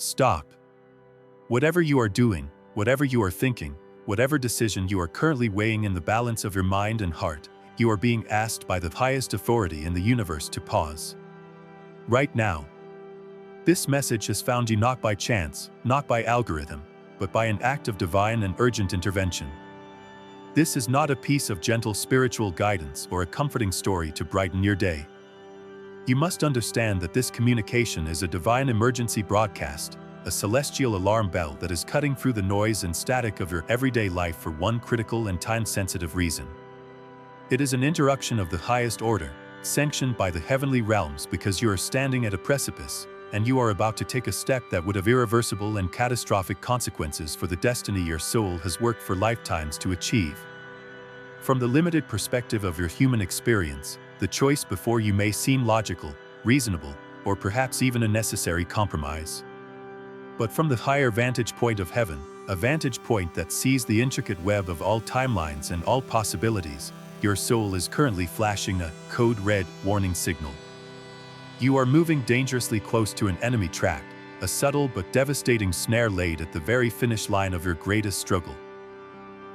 Stop. Whatever you are doing, whatever you are thinking, whatever decision you are currently weighing in the balance of your mind and heart, you are being asked by the highest authority in the universe to pause. Right now. This message has found you not by chance, not by algorithm, but by an act of divine and urgent intervention. This is not a piece of gentle spiritual guidance or a comforting story to brighten your day. You must understand that this communication is a divine emergency broadcast, a celestial alarm bell that is cutting through the noise and static of your everyday life for one critical and time-sensitive reason. It is an interruption of the highest order, sanctioned by the heavenly realms because you are standing at a precipice, and you are about to take a step that would have irreversible and catastrophic consequences for the destiny your soul has worked for lifetimes to achieve. From the limited perspective of your human experience, the choice before you may seem logical, reasonable, or perhaps even a necessary compromise. But from the higher vantage point of heaven, a vantage point that sees the intricate web of all timelines and all possibilities, your soul is currently flashing a code red warning signal. You are moving dangerously close to an enemy track, a subtle but devastating snare laid at the very finish line of your greatest struggle.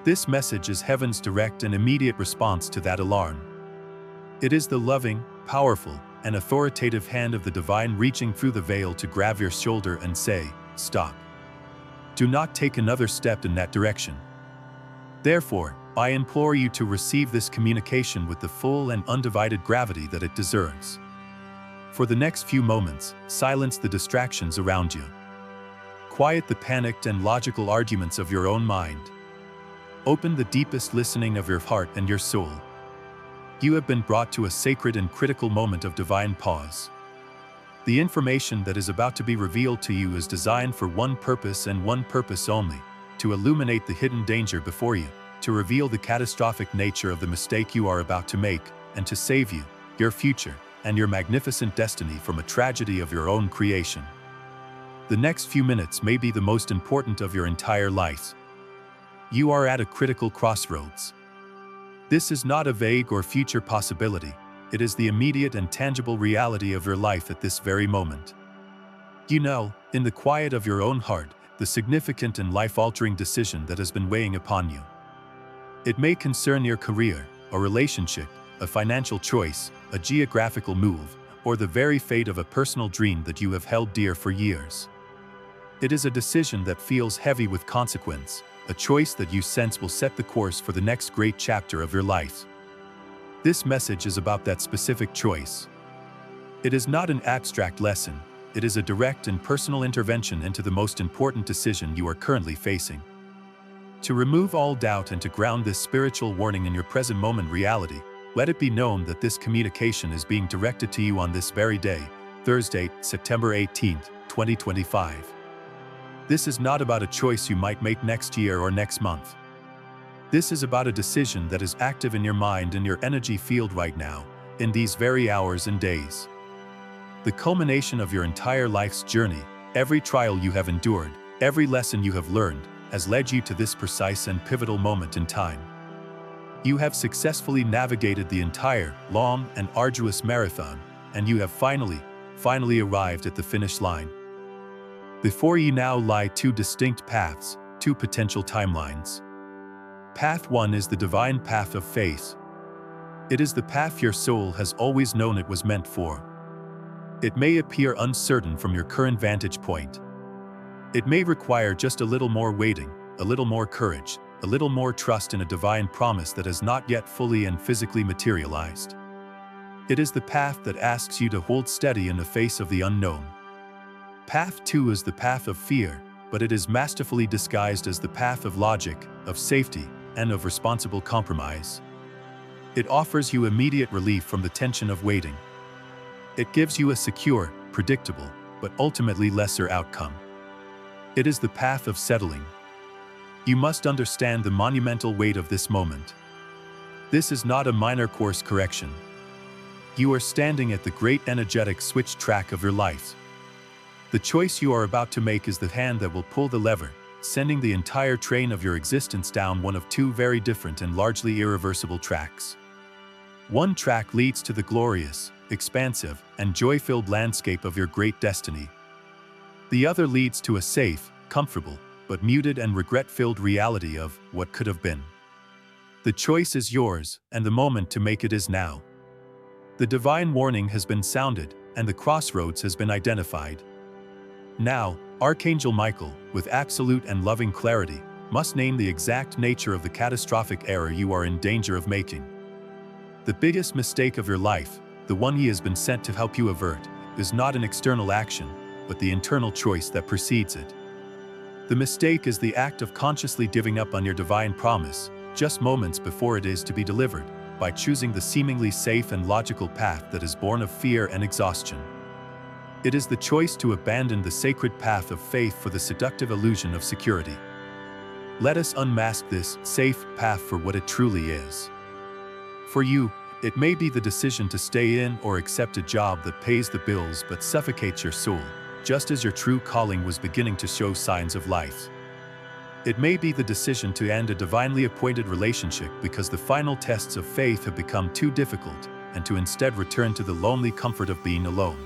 This message is heaven's direct and immediate response to that alarm. It is the loving, powerful, and authoritative hand of the divine reaching through the veil to grab your shoulder and say, "Stop. Do not take another step in that direction." Therefore, I implore you to receive this communication with the full and undivided gravity that it deserves. For the next few moments, silence the distractions around you. Quiet the panicked and logical arguments of your own mind. Open the deepest listening of your heart and your soul. You have been brought to a sacred and critical moment of divine pause. The information that is about to be revealed to you is designed for one purpose and one purpose only: to illuminate the hidden danger before you, to reveal the catastrophic nature of the mistake you are about to make, and to save you, your future, and your magnificent destiny from a tragedy of your own creation. The next few minutes may be the most important of your entire life. You are at a critical crossroads. This is not a vague or future possibility. It is the immediate and tangible reality of your life at this very moment. You know, in the quiet of your own heart, the significant and life-altering decision that has been weighing upon you. It may concern your career, a relationship, a financial choice, a geographical move, or the very fate of a personal dream that you have held dear for years. It is a decision that feels heavy with consequence, a choice that you sense will set the course for the next great chapter of your life. This message is about that specific choice. It is not an abstract lesson, it is a direct and personal intervention into the most important decision you are currently facing. To remove all doubt and to ground this spiritual warning in your present moment reality, let it be known that this communication is being directed to you on this very day, Thursday, September 18th, 2025. This is not about a choice you might make next year or next month. This is about a decision that is active in your mind and your energy field right now, in these very hours and days. The culmination of your entire life's journey, every trial you have endured, every lesson you have learned, has led you to this precise and pivotal moment in time. You have successfully navigated the entire, long and arduous marathon, and you have finally arrived at the finish line. Before you now lie two distinct paths, two potential timelines. Path 1 is the divine path of faith. It is the path your soul has always known it was meant for. It may appear uncertain from your current vantage point. It may require just a little more waiting, a little more courage, a little more trust in a divine promise that has not yet fully and physically materialized. It is the path that asks you to hold steady in the face of the unknown. Path 2 is the path of fear, but it is masterfully disguised as the path of logic, of safety, and of responsible compromise. It offers you immediate relief from the tension of waiting. It gives you a secure, predictable, but ultimately lesser outcome. It is the path of settling. You must understand the monumental weight of this moment. This is not a minor course correction. You are standing at the great energetic switch track of your life. The choice you are about to make is the hand that will pull the lever, sending the entire train of your existence down one of two very different and largely irreversible tracks. One track leads to the glorious, expansive, and joy-filled landscape of your great destiny. The other leads to a safe, comfortable, but muted and regret-filled reality of what could have been. The choice is yours, and the moment to make it is now. The divine warning has been sounded, and the crossroads has been identified. Now, Archangel Michael, with absolute and loving clarity, must name the exact nature of the catastrophic error you are in danger of making. The biggest mistake of your life, the one he has been sent to help you avert, is not an external action, but the internal choice that precedes it. The mistake is the act of consciously giving up on your divine promise, just moments before it is to be delivered, by choosing the seemingly safe and logical path that is born of fear and exhaustion. It is the choice to abandon the sacred path of faith for the seductive illusion of security. Let us unmask this safe path for what it truly is. For you, it may be the decision to stay in or accept a job that pays the bills but suffocates your soul, just as your true calling was beginning to show signs of life. It may be the decision to end a divinely appointed relationship because the final tests of faith have become too difficult, and to instead return to the lonely comfort of being alone.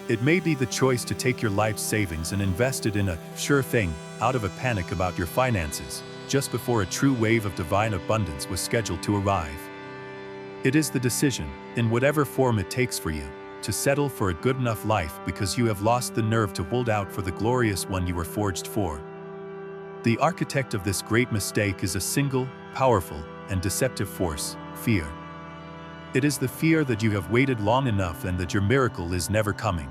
It may be the choice to take your life savings and invest it in a sure thing, out of a panic about your finances, just before a true wave of divine abundance was scheduled to arrive. It is the decision, in whatever form it takes for you, to settle for a good enough life because you have lost the nerve to hold out for the glorious one you were forged for. The architect of this great mistake is a single, powerful, and deceptive force: fear. It is the fear that you have waited long enough and that your miracle is never coming.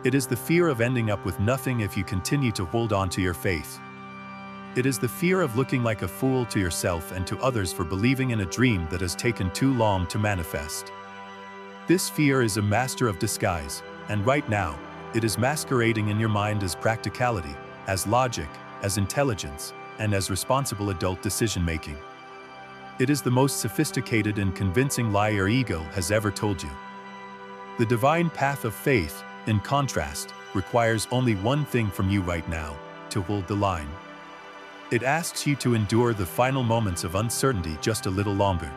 It is the fear of ending up with nothing if you continue to hold on to your faith. It is the fear of looking like a fool to yourself and to others for believing in a dream that has taken too long to manifest. This fear is a master of disguise, and right now, it is masquerading in your mind as practicality, as logic, as intelligence, and as responsible adult decision-making. It is the most sophisticated and convincing lie your ego has ever told you. The divine path of faith, in contrast, requires only one thing from you right now: to hold the line. It asks you to endure the final moments of uncertainty just a little longer.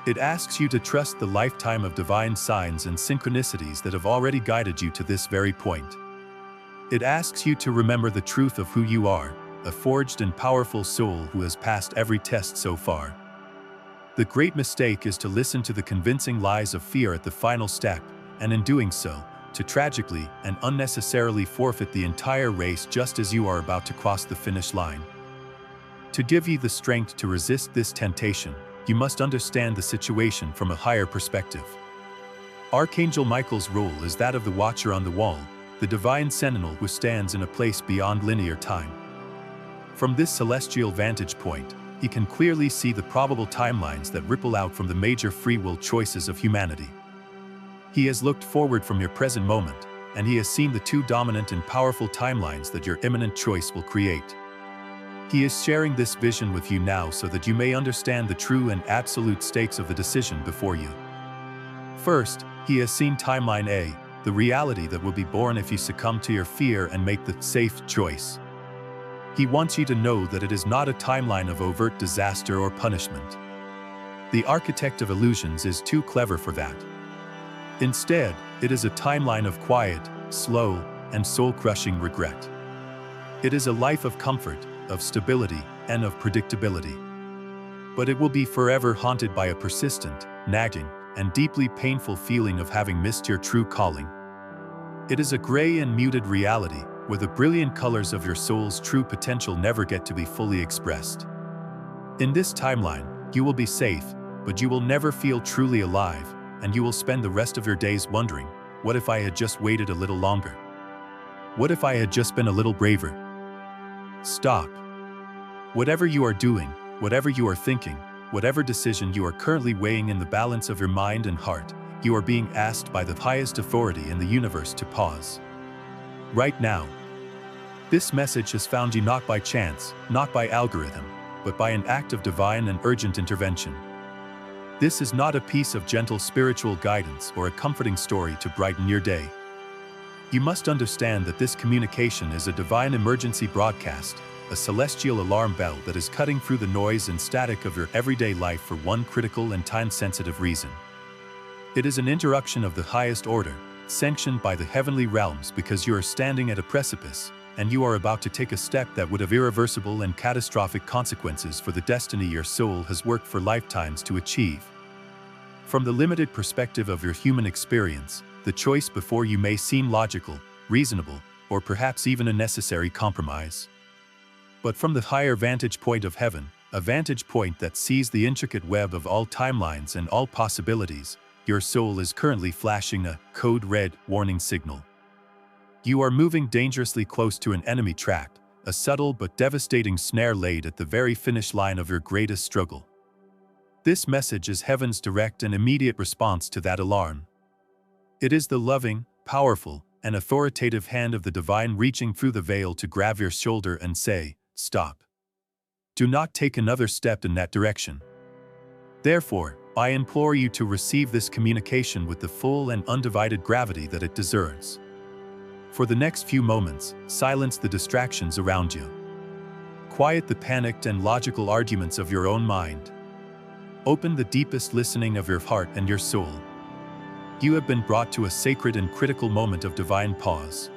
It asks you to trust the lifetime of divine signs and synchronicities that have already guided you to this very point. It asks you to remember the truth of who you are, a forged and powerful soul who has passed every test so far. The great mistake is to listen to the convincing lies of fear at the final step, and in doing so, to tragically and unnecessarily forfeit the entire race just as you are about to cross the finish line. To give you the strength to resist this temptation, you must understand the situation from a higher perspective. Archangel Michael's role is that of the watcher on the wall, the divine sentinel who stands in a place beyond linear time. From this celestial vantage point, he can clearly see the probable timelines that ripple out from the major free will choices of humanity. He has looked forward from your present moment, and he has seen the two dominant and powerful timelines that your imminent choice will create. He is sharing this vision with you now so that you may understand the true and absolute stakes of the decision before you. First, he has seen timeline A, the reality that will be born if you succumb to your fear and make the safe choice. He wants you to know that it is not a timeline of overt disaster or punishment. The architect of illusions is too clever for that. Instead, it is a timeline of quiet, slow, and soul-crushing regret. It is a life of comfort, of stability, and of predictability. But it will be forever haunted by a persistent, nagging, and deeply painful feeling of having missed your true calling. It is a gray and muted reality, where the brilliant colors of your soul's true potential never get to be fully expressed. In this timeline, you will be safe, but you will never feel truly alive, and you will spend the rest of your days wondering, what if I had just waited a little longer? What if I had just been a little braver? Stop. Whatever you are doing, whatever you are thinking, whatever decision you are currently weighing in the balance of your mind and heart, you are being asked by the highest authority in the universe to pause. Right now. This message has found you not by chance, not by algorithm, but by an act of divine and urgent intervention. This is not a piece of gentle spiritual guidance or a comforting story to brighten your day. You must understand that this communication is a divine emergency broadcast, a celestial alarm bell that is cutting through the noise and static of your everyday life for one critical and time-sensitive reason. It is an interruption of the highest order, sanctioned by the heavenly realms, because you are standing at a precipice, and you are about to take a step that would have irreversible and catastrophic consequences for the destiny your soul has worked for lifetimes to achieve. From the limited perspective of your human experience, the choice before you may seem logical, reasonable, or perhaps even a necessary compromise. But from the higher vantage point of heaven, a vantage point that sees the intricate web of all timelines and all possibilities, your soul is currently flashing a code red warning signal. You are moving dangerously close to an enemy tracked, a subtle but devastating snare laid at the very finish line of your greatest struggle. This message is heaven's direct and immediate response to that alarm. It is the loving, powerful, and authoritative hand of the divine reaching through the veil to grab your shoulder and say, "Stop. Do not take another step in that direction." Therefore, I implore you to receive this communication with the full and undivided gravity that it deserves. For the next few moments, silence the distractions around you. Quiet the panicked and logical arguments of your own mind. Open the deepest listening of your heart and your soul. You have been brought to a sacred and critical moment of divine pause.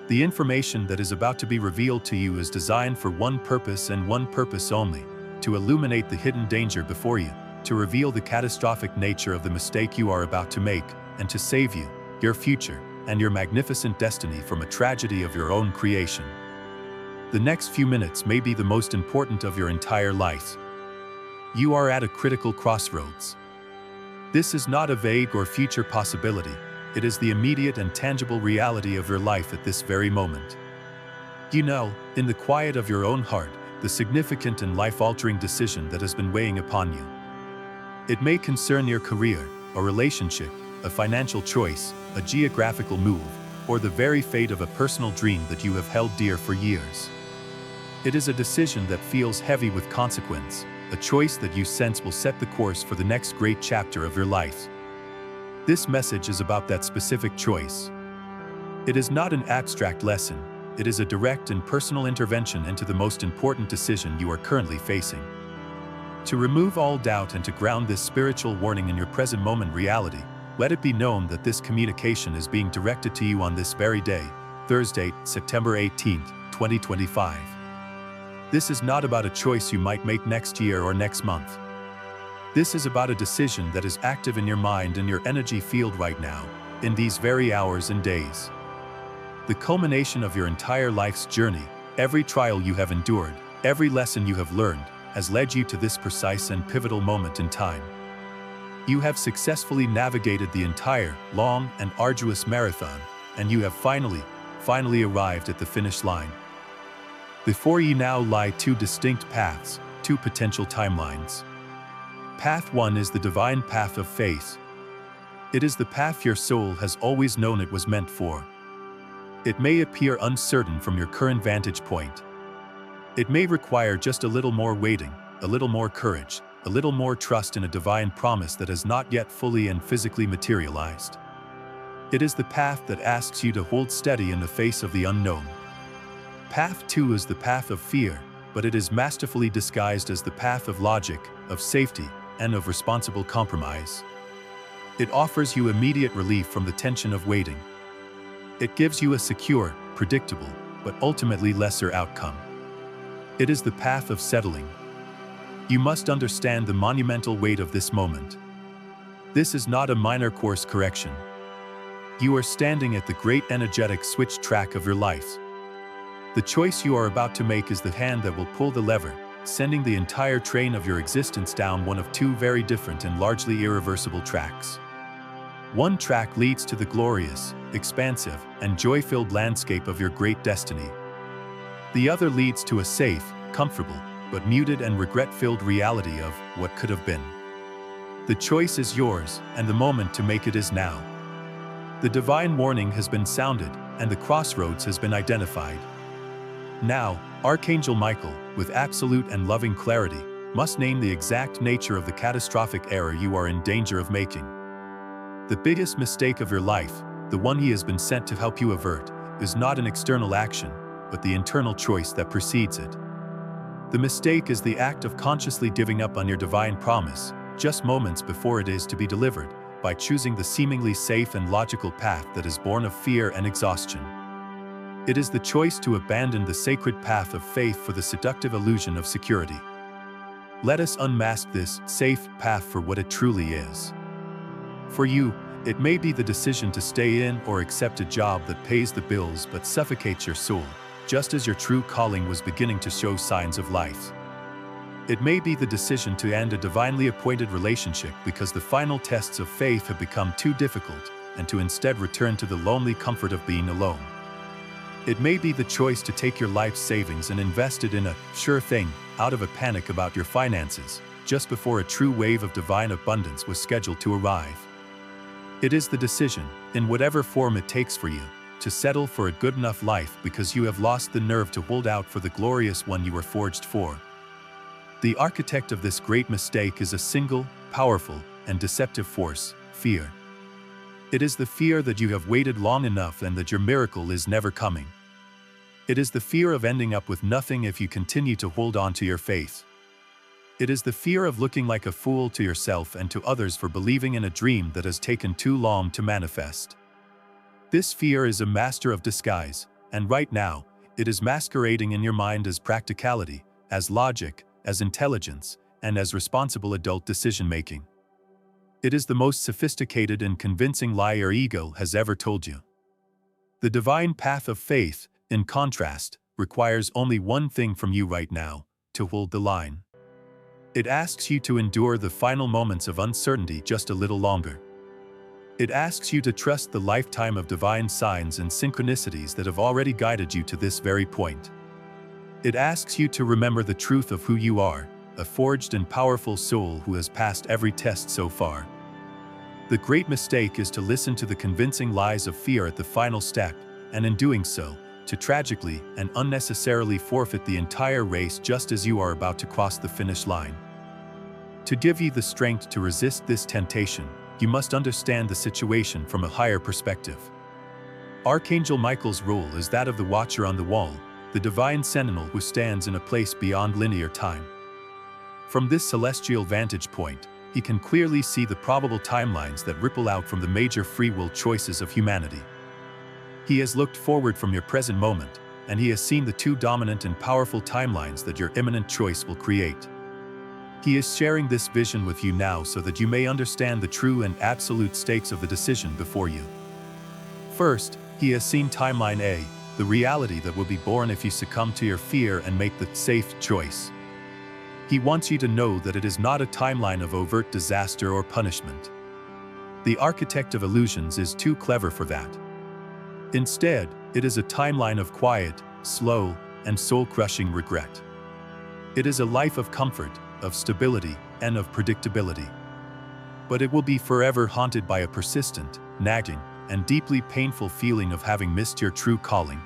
The information that is about to be revealed to you is designed for one purpose and one purpose only: to illuminate the hidden danger before you, to reveal the catastrophic nature of the mistake you are about to make, and to save you, your future, and your magnificent destiny from a tragedy of your own creation. The next few minutes may be the most important of your entire life. You are at a critical crossroads. This is not a vague or future possibility. It is the immediate and tangible reality of your life at this very moment. You know, in the quiet of your own heart, the significant and life-altering decision that has been weighing upon you. It may concern your career, a relationship, a financial choice, a geographical move, or the very fate of a personal dream that you have held dear for years. It is a decision that feels heavy with consequence, a choice that you sense will set the course for the next great chapter of your life. This message is about that specific choice. It is not an abstract lesson, it is a direct and personal intervention into the most important decision you are currently facing. To remove all doubt and to ground this spiritual warning in your present moment reality, let it be known that this communication is being directed to you on this very day, Thursday, September 18th, 2025. This is not about a choice you might make next year or next month. This is about a decision that is active in your mind and your energy field right now, in these very hours and days. The culmination of your entire life's journey, every trial you have endured, every lesson you have learned, has led you to this precise and pivotal moment in time. You have successfully navigated the entire, long and arduous marathon, and you have finally arrived at the finish line. Before you now lie two distinct paths, two potential timelines. Path 1 is the divine path of faith. It is the path your soul has always known it was meant for. It may appear uncertain from your current vantage point. It may require just a little more waiting, a little more courage, a little more trust in a divine promise that has not yet fully and physically materialized. It is the path that asks you to hold steady in the face of the unknown. Path 2 is the path of fear, but it is masterfully disguised as the path of logic, of safety, and of responsible compromise. It offers you immediate relief from the tension of waiting. It gives you a secure, predictable, but ultimately lesser outcome. It is the path of settling. You must understand the monumental weight of this moment. This is not a minor course correction. You are standing at the great energetic switch track of your life. The choice you are about to make is the hand that will pull the lever, sending the entire train of your existence down one of two very different and largely irreversible tracks. One track leads to the glorious, expansive, and joy-filled landscape of your great destiny. The other leads to a safe, comfortable, but muted and regret-filled reality of what could have been. The choice is yours, and the moment to make it is now. The divine warning has been sounded, and the crossroads has been identified. Now, Archangel Michael, with absolute and loving clarity, must name the exact nature of the catastrophic error you are in danger of making. The biggest mistake of your life, the one he has been sent to help you avert, is not an external action, but the internal choice that precedes it. The mistake is the act of consciously giving up on your divine promise, just moments before it is to be delivered, by choosing the seemingly safe and logical path that is born of fear and exhaustion. It is the choice to abandon the sacred path of faith for the seductive illusion of security. Let us unmask this safe path for what it truly is. For you, it may be the decision to stay in or accept a job that pays the bills but suffocates your soul, just as your true calling was beginning to show signs of life. It may be the decision to end a divinely appointed relationship because the final tests of faith have become too difficult, and to instead return to the lonely comfort of being alone. It may be the choice to take your life savings and invest it in a sure thing out of a panic about your finances, just before a true wave of divine abundance was scheduled to arrive. It is the decision, in whatever form it takes for you, to settle for a good enough life because you have lost the nerve to hold out for the glorious one you were forged for. The architect of this great mistake is a single, powerful, and deceptive force: fear. It is the fear that you have waited long enough and that your miracle is never coming. It is the fear of ending up with nothing if you continue to hold on to your faith. It is the fear of looking like a fool to yourself and to others for believing in a dream that has taken too long to manifest. This fear is a master of disguise, and right now, it is masquerading in your mind as practicality, as logic, as intelligence, and as responsible adult decision-making. It is the most sophisticated and convincing lie your ego has ever told you. The divine path of faith, in contrast, requires only one thing from you right now: to hold the line. It asks you to endure the final moments of uncertainty just a little longer. It asks you to trust the lifetime of divine signs and synchronicities that have already guided you to this very point. It asks you to remember the truth of who you are, a forged and powerful soul who has passed every test so far. The great mistake is to listen to the convincing lies of fear at the final step, and in doing so, to tragically and unnecessarily forfeit the entire race just as you are about to cross the finish line. To give you the strength to resist this temptation, you must understand the situation from a higher perspective. Archangel Michael's role is that of the watcher on the wall, the divine sentinel who stands in a place beyond linear time. From this celestial vantage point, he can clearly see the probable timelines that ripple out from the major free will choices of humanity. He has looked forward from your present moment, and he has seen the two dominant and powerful timelines that your imminent choice will create. He is sharing this vision with you now so that you may understand the true and absolute stakes of the decision before you. First, he has seen timeline A, the reality that will be born if you succumb to your fear and make the safe choice. He wants you to know that it is not a timeline of overt disaster or punishment. The architect of illusions is too clever for that. Instead, it is a timeline of quiet, slow, and soul-crushing regret. It is a life of comfort, of stability, and of predictability. But it will be forever haunted by a persistent, nagging, and deeply painful feeling of having missed your true calling.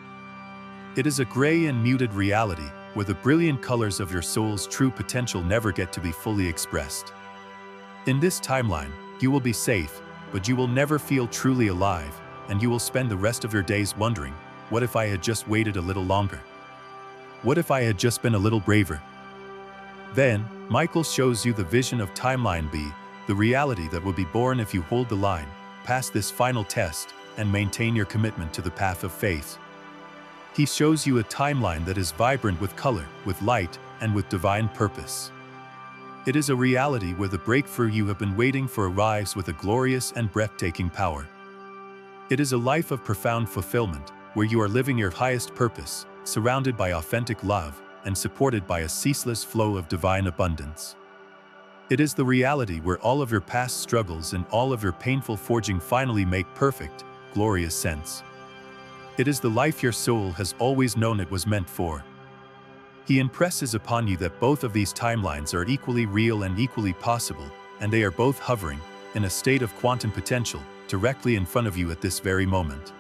It is a gray and muted reality, where the brilliant colors of your soul's true potential never get to be fully expressed. In this timeline, you will be safe, but you will never feel truly alive, and you will spend the rest of your days wondering, what if I had just waited a little longer? What if I had just been a little braver? Then, Michael shows you the vision of timeline B, the reality that will be born if you hold the line, pass this final test, and maintain your commitment to the path of faith. He shows you a timeline that is vibrant with color, with light, and with divine purpose. It is a reality where the breakthrough you have been waiting for arrives with a glorious and breathtaking power. It is a life of profound fulfillment, where you are living your highest purpose, surrounded by authentic love, and supported by a ceaseless flow of divine abundance. It is the reality where all of your past struggles and all of your painful forging finally make perfect, glorious sense. It is the life your soul has always known it was meant for. He impresses upon you that both of these timelines are equally real and equally possible, and they are both hovering, in a state of quantum potential, directly in front of you at this very moment.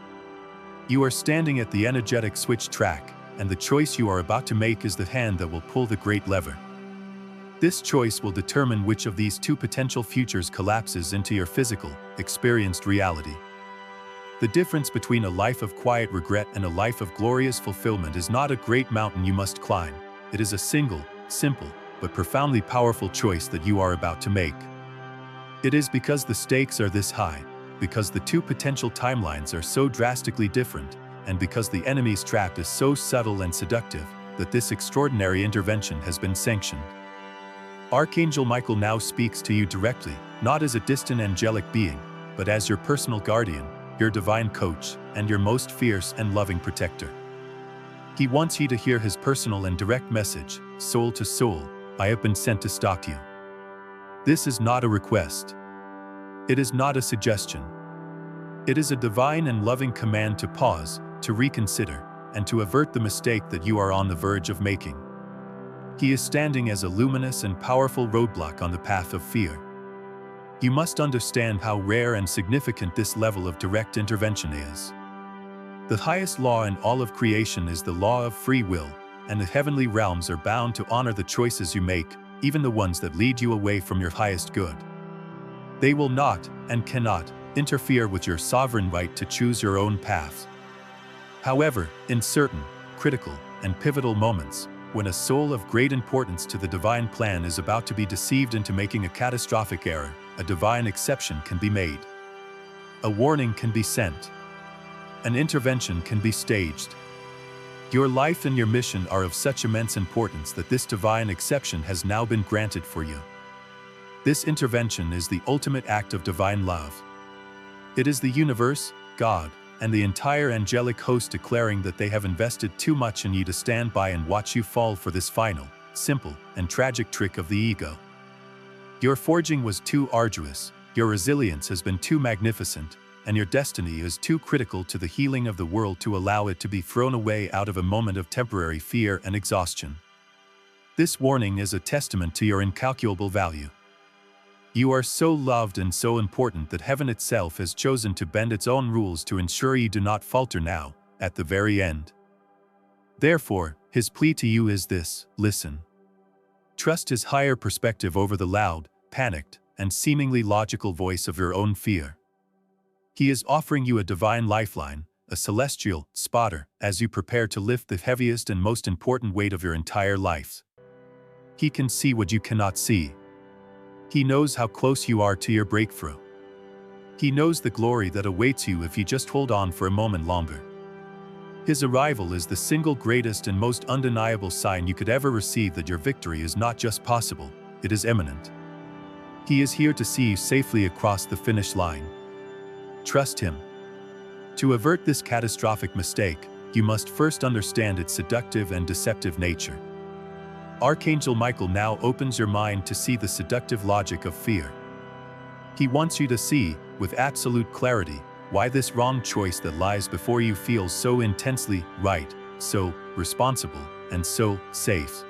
You are standing at the energetic switch track, and the choice you are about to make is the hand that will pull the great lever. This choice will determine which of these two potential futures collapses into your physical, experienced reality. The difference between a life of quiet regret and a life of glorious fulfillment is not a great mountain you must climb. It is a single, simple, but profoundly powerful choice that you are about to make. It is because the stakes are this high, because the two potential timelines are so drastically different, and because the enemy's trap is so subtle and seductive, that this extraordinary intervention has been sanctioned. Archangel Michael now speaks to you directly, not as a distant angelic being, but as your personal guardian, your divine coach, and your most fierce and loving protector. He wants you to hear his personal and direct message, soul to soul: I have been sent to stalk you. This is not a request. It is not a suggestion. It is a divine and loving command to pause, to reconsider, and to avert the mistake that you are on the verge of making. He is standing as a luminous and powerful roadblock on the path of fear. You must understand how rare and significant this level of direct intervention is. The highest law in all of creation is the law of free will, and the heavenly realms are bound to honor the choices you make, even the ones that lead you away from your highest good. They will not, and cannot, interfere with your sovereign right to choose your own path. However, in certain, critical, and pivotal moments, when a soul of great importance to the divine plan is about to be deceived into making a catastrophic error, a divine exception can be made. A warning can be sent. An intervention can be staged. Your life and your mission are of such immense importance that this divine exception has now been granted for you. This intervention is the ultimate act of divine love. It is the universe, God, and the entire angelic host declaring that they have invested too much in you to stand by and watch you fall for this final, simple, and tragic trick of the ego. Your forging was too arduous, your resilience has been too magnificent, and your destiny is too critical to the healing of the world to allow it to be thrown away out of a moment of temporary fear and exhaustion. This warning is a testament to your incalculable value. You are so loved and so important that heaven itself has chosen to bend its own rules to ensure you do not falter now, at the very end. Therefore, his plea to you is this: listen. Trust his higher perspective over the loud, panicked, and seemingly logical voice of your own fear. He is offering you a divine lifeline, a celestial spotter, as you prepare to lift the heaviest and most important weight of your entire life. He can see what you cannot see. He knows how close you are to your breakthrough. He knows the glory that awaits you if you just hold on for a moment longer. His arrival is the single greatest and most undeniable sign you could ever receive that your victory is not just possible, it is imminent. He is here to see you safely across the finish line. Trust him. To avert this catastrophic mistake, you must first understand its seductive and deceptive nature. Archangel Michael now opens your mind to see the seductive logic of fear. He wants you to see, with absolute clarity, why this wrong choice that lies before you feels so intensely right, so responsible, and so safe.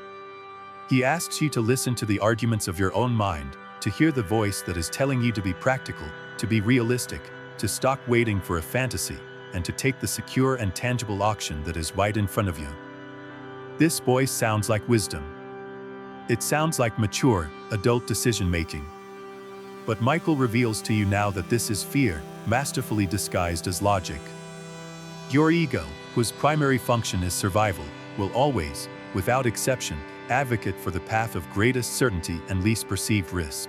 He asks you to listen to the arguments of your own mind, to hear the voice that is telling you to be practical, to be realistic, to stop waiting for a fantasy, and to take the secure and tangible action that is right in front of you. This voice sounds like wisdom. It sounds like mature, adult decision-making. But Michael reveals to you now that this is fear, masterfully disguised as logic. Your ego, whose primary function is survival, will always, without exception, advocate for the path of greatest certainty and least perceived risk.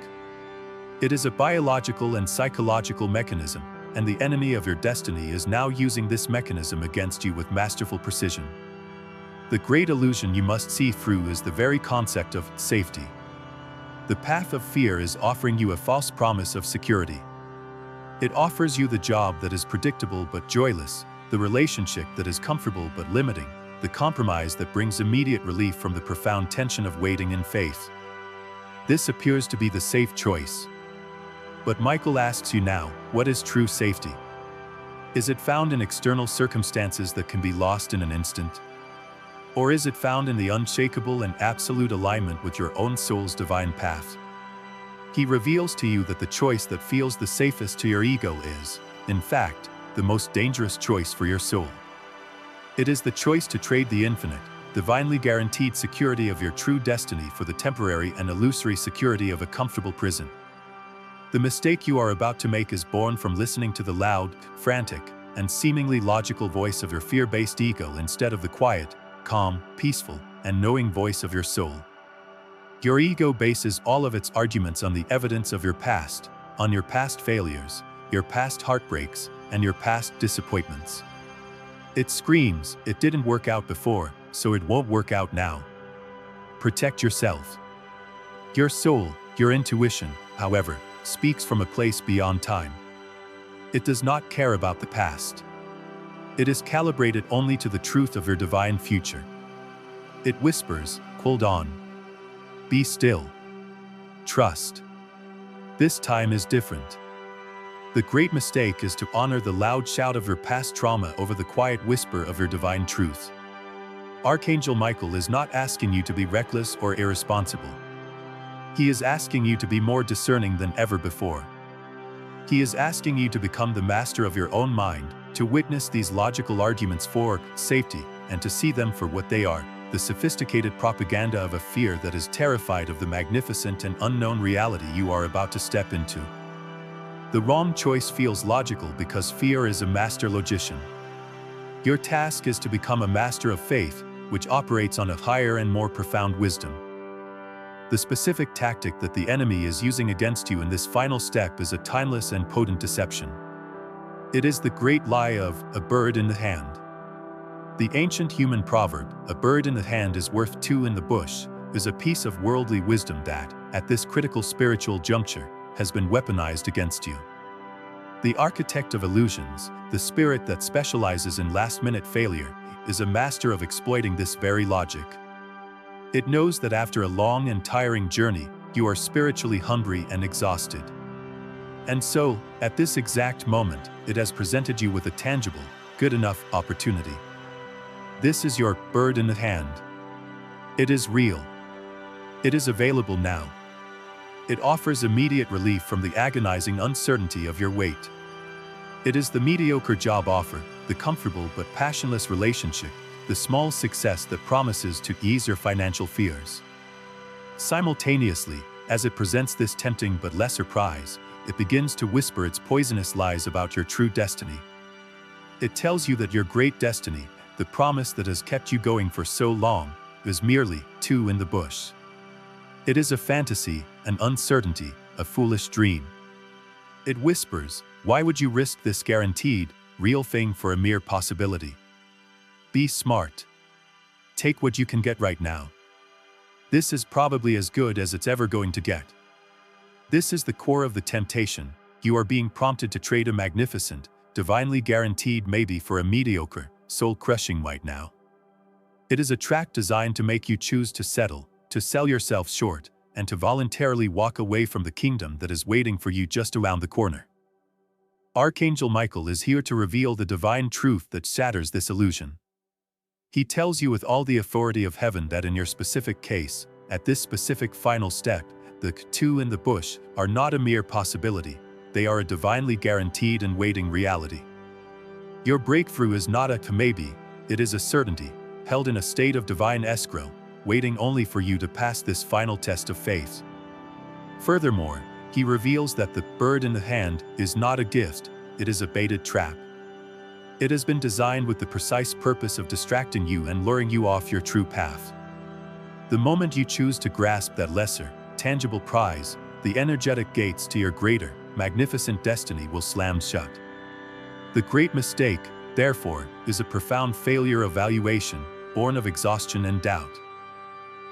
It is a biological and psychological mechanism, and the enemy of your destiny is now using this mechanism against you with masterful precision. The great illusion you must see through is the very concept of safety. The path of fear is offering you a false promise of security. It offers you the job that is predictable but joyless, the relationship that is comfortable but limiting, the compromise that brings immediate relief from the profound tension of waiting in faith. This appears to be the safe choice. But Michael asks you now, what is true safety? Is it found in external circumstances that can be lost in an instant? Or is it found in the unshakable and absolute alignment with your own soul's divine path? He reveals to you that the choice that feels the safest to your ego is, in fact, the most dangerous choice for your soul. It is the choice to trade the infinite, divinely guaranteed security of your true destiny for the temporary and illusory security of a comfortable prison. The mistake you are about to make is born from listening to the loud, frantic, and seemingly logical voice of your fear-based ego instead of the quiet, calm, peaceful, and knowing voice of your soul. Your ego bases all of its arguments on the evidence of your past, on your past failures, your past heartbreaks, and your past disappointments. It screams, it didn't work out before, so it won't work out now. Protect yourself. Your soul, your intuition, however, speaks from a place beyond time. It does not care about the past. It is calibrated only to the truth of your divine future. It whispers, hold on. Be still. Trust. This time is different. The great mistake is to honor the loud shout of your past trauma over the quiet whisper of your divine truth. Archangel Michael is not asking you to be reckless or irresponsible. He is asking you to be more discerning than ever before. He is asking you to become the master of your own mind, to witness these logical arguments for safety, and to see them for what they are, the sophisticated propaganda of a fear that is terrified of the magnificent and unknown reality you are about to step into. The wrong choice feels logical because fear is a master logician. Your task is to become a master of faith, which operates on a higher and more profound wisdom. The specific tactic that the enemy is using against you in this final step is a timeless and potent deception. It is the great lie of a bird in the hand. The ancient human proverb, a bird in the hand is worth two in the bush, is a piece of worldly wisdom that, at this critical spiritual juncture, has been weaponized against you. The architect of illusions, the spirit that specializes in last-minute failure, is a master of exploiting this very logic. It knows that after a long and tiring journey, you are spiritually hungry and exhausted. And so, at this exact moment, it has presented you with a tangible, good enough opportunity. This is your bird in the hand. It is real. It is available now. It offers immediate relief from the agonizing uncertainty of your weight. It is the mediocre job offer, the comfortable but passionless relationship, the small success that promises to ease your financial fears. Simultaneously, as it presents this tempting but lesser prize, it begins to whisper its poisonous lies about your true destiny. It tells you that your great destiny, the promise that has kept you going for so long, is merely two in the bush. It is a fantasy, an uncertainty, a foolish dream. It whispers, why would you risk this guaranteed, real thing for a mere possibility? Be smart. Take what you can get right now. This is probably as good as it's ever going to get. This is the core of the temptation. You are being prompted to trade a magnificent, divinely guaranteed maybe for a mediocre, soul-crushing right now. It is a trap designed to make you choose to settle, to sell yourself short, and to voluntarily walk away from the kingdom that is waiting for you just around the corner. Archangel Michael is here to reveal the divine truth that shatters this illusion. He tells you with all the authority of heaven that in your specific case, at this specific final step, the two in the bush are not a mere possibility, they are a divinely guaranteed and waiting reality. Your breakthrough is not a maybe, it is a certainty, held in a state of divine escrow, waiting only for you to pass this final test of faith. Furthermore, he reveals that the bird in the hand is not a gift, it is a baited trap. It has been designed with the precise purpose of distracting you and luring you off your true path. The moment you choose to grasp that lesser, tangible prize, the energetic gates to your greater, magnificent destiny will slam shut. The great mistake, therefore, is a profound failure of valuation, born of exhaustion and doubt.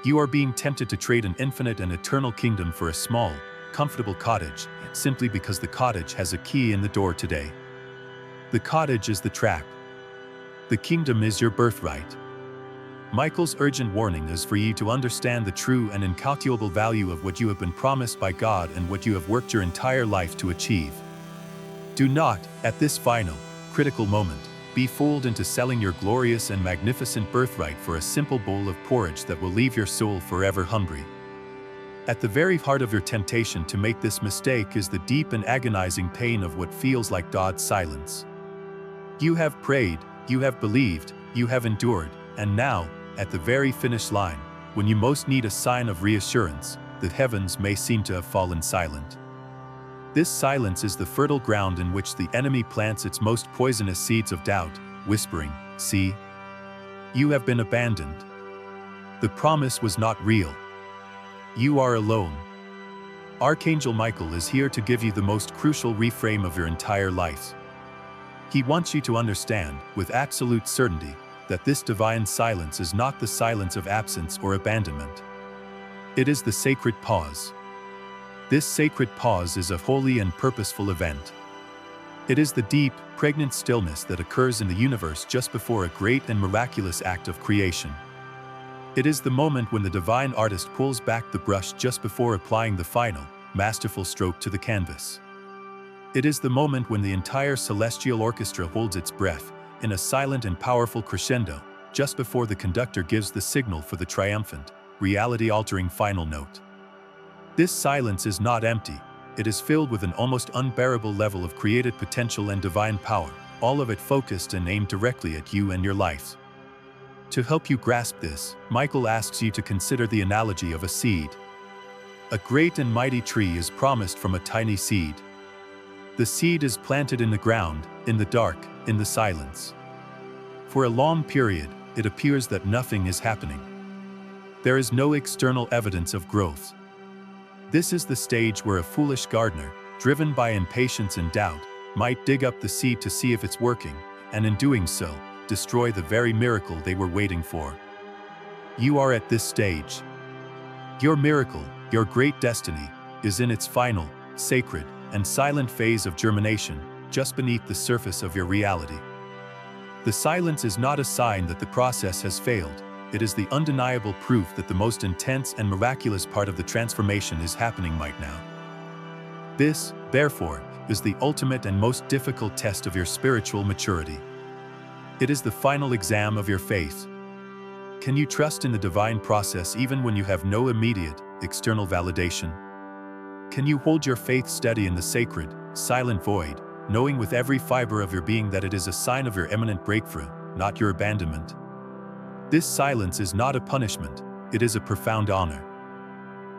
You are being tempted to trade an infinite and eternal kingdom for a small, comfortable cottage, simply because the cottage has a key in the door today. The cottage is the trap. The kingdom is your birthright. Michael's urgent warning is for you to understand the true and incalculable value of what you have been promised by God and what you have worked your entire life to achieve. Do not, at this final, critical moment, be fooled into selling your glorious and magnificent birthright for a simple bowl of porridge that will leave your soul forever hungry. At the very heart of your temptation to make this mistake is the deep and agonizing pain of what feels like God's silence. You have prayed, you have believed, you have endured, and now, at the very finish line, when you most need a sign of reassurance, the heavens may seem to have fallen silent. This silence is the fertile ground in which the enemy plants its most poisonous seeds of doubt, whispering, "See, you have been abandoned. The promise was not real. You are alone. Archangel Michael is here to give you the most crucial reframe of your entire life. He wants you to understand, with absolute certainty, that this divine silence is not the silence of absence or abandonment. It is the sacred pause. This sacred pause is a holy and purposeful event. It is the deep, pregnant stillness that occurs in the universe just before a great and miraculous act of creation. It is the moment when the divine artist pulls back the brush just before applying the final, masterful stroke to the canvas. It is the moment when the entire celestial orchestra holds its breath, in a silent and powerful crescendo, just before the conductor gives the signal for the triumphant, reality-altering final note. This silence is not empty, it is filled with an almost unbearable level of creative potential and divine power, all of it focused and aimed directly at you and your life. To help you grasp this, Michael asks you to consider the analogy of a seed. A great and mighty tree is promised from a tiny seed. The seed is planted in the ground, in the dark, in the silence. For a long period, it appears that nothing is happening. There is no external evidence of growth. This is the stage where a foolish gardener, driven by impatience and doubt, might dig up the seed to see if it's working, and in doing so, destroy the very miracle they were waiting for. You are at this stage. Your miracle, your great destiny, is in its final, sacred, and silent phase of germination, just beneath the surface of your reality. The silence is not a sign that the process has failed, it is the undeniable proof that the most intense and miraculous part of the transformation is happening right now. This, therefore, is the ultimate and most difficult test of your spiritual maturity. It is the final exam of your faith. Can you trust in the divine process even when you have no immediate, external validation? Can you hold your faith steady in the sacred, silent void, knowing with every fiber of your being that it is a sign of your imminent breakthrough, not your abandonment? This silence is not a punishment, it is a profound honor.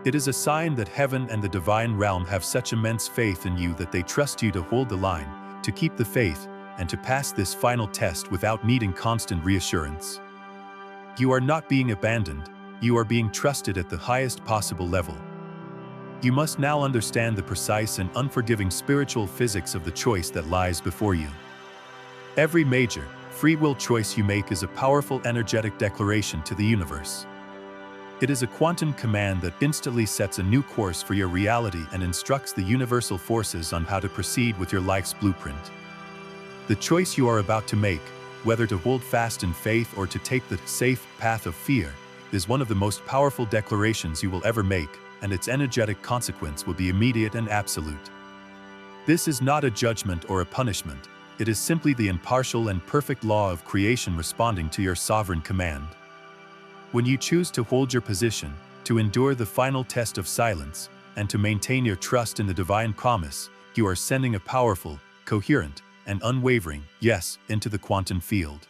It is a sign that heaven and the divine realm have such immense faith in you that they trust you to hold the line, to keep the faith, and to pass this final test without needing constant reassurance. You are not being abandoned, you are being trusted at the highest possible level. You must now understand the precise and unforgiving spiritual physics of the choice that lies before you. Every major, free will choice you make is a powerful energetic declaration to the universe. It is a quantum command that instantly sets a new course for your reality and instructs the universal forces on how to proceed with your life's blueprint. The choice you are about to make, whether to hold fast in faith or to take the safe path of fear, is one of the most powerful declarations you will ever make, and its energetic consequence will be immediate and absolute. This is not a judgment or a punishment, it is simply the impartial and perfect law of creation responding to your sovereign command. When you choose to hold your position, to endure the final test of silence, and to maintain your trust in the divine promise, you are sending a powerful, coherent, and unwavering yes into the quantum field.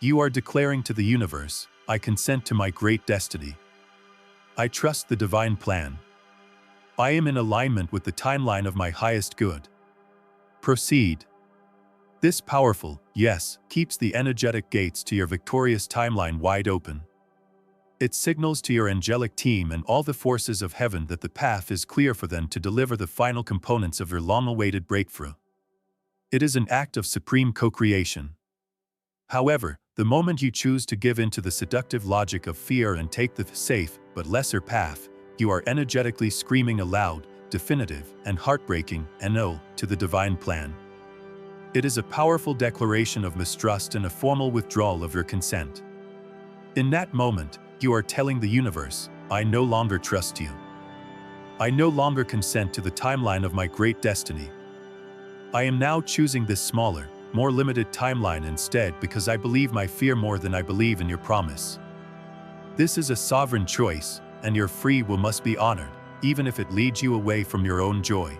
You are declaring to the universe, I consent to my great destiny. I trust the divine plan. I am in alignment with the timeline of my highest good. Proceed. This powerful yes keeps the energetic gates to your victorious timeline wide open. It signals to your angelic team and all the forces of heaven that the path is clear for them to deliver the final components of your long-awaited breakthrough. It is an act of supreme co-creation. However, the moment you choose to give in to the seductive logic of fear and take the safe but lesser path, you are energetically screaming a loud, definitive, and heartbreaking no to the divine plan. It is a powerful declaration of mistrust and a formal withdrawal of your consent. In that moment, you are telling the universe, I no longer trust you. I no longer consent to the timeline of my great destiny. I am now choosing this smaller, more limited timeline instead because I believe my fear more than I believe in your promise. This is a sovereign choice, and your free will must be honored, even if it leads you away from your own joy.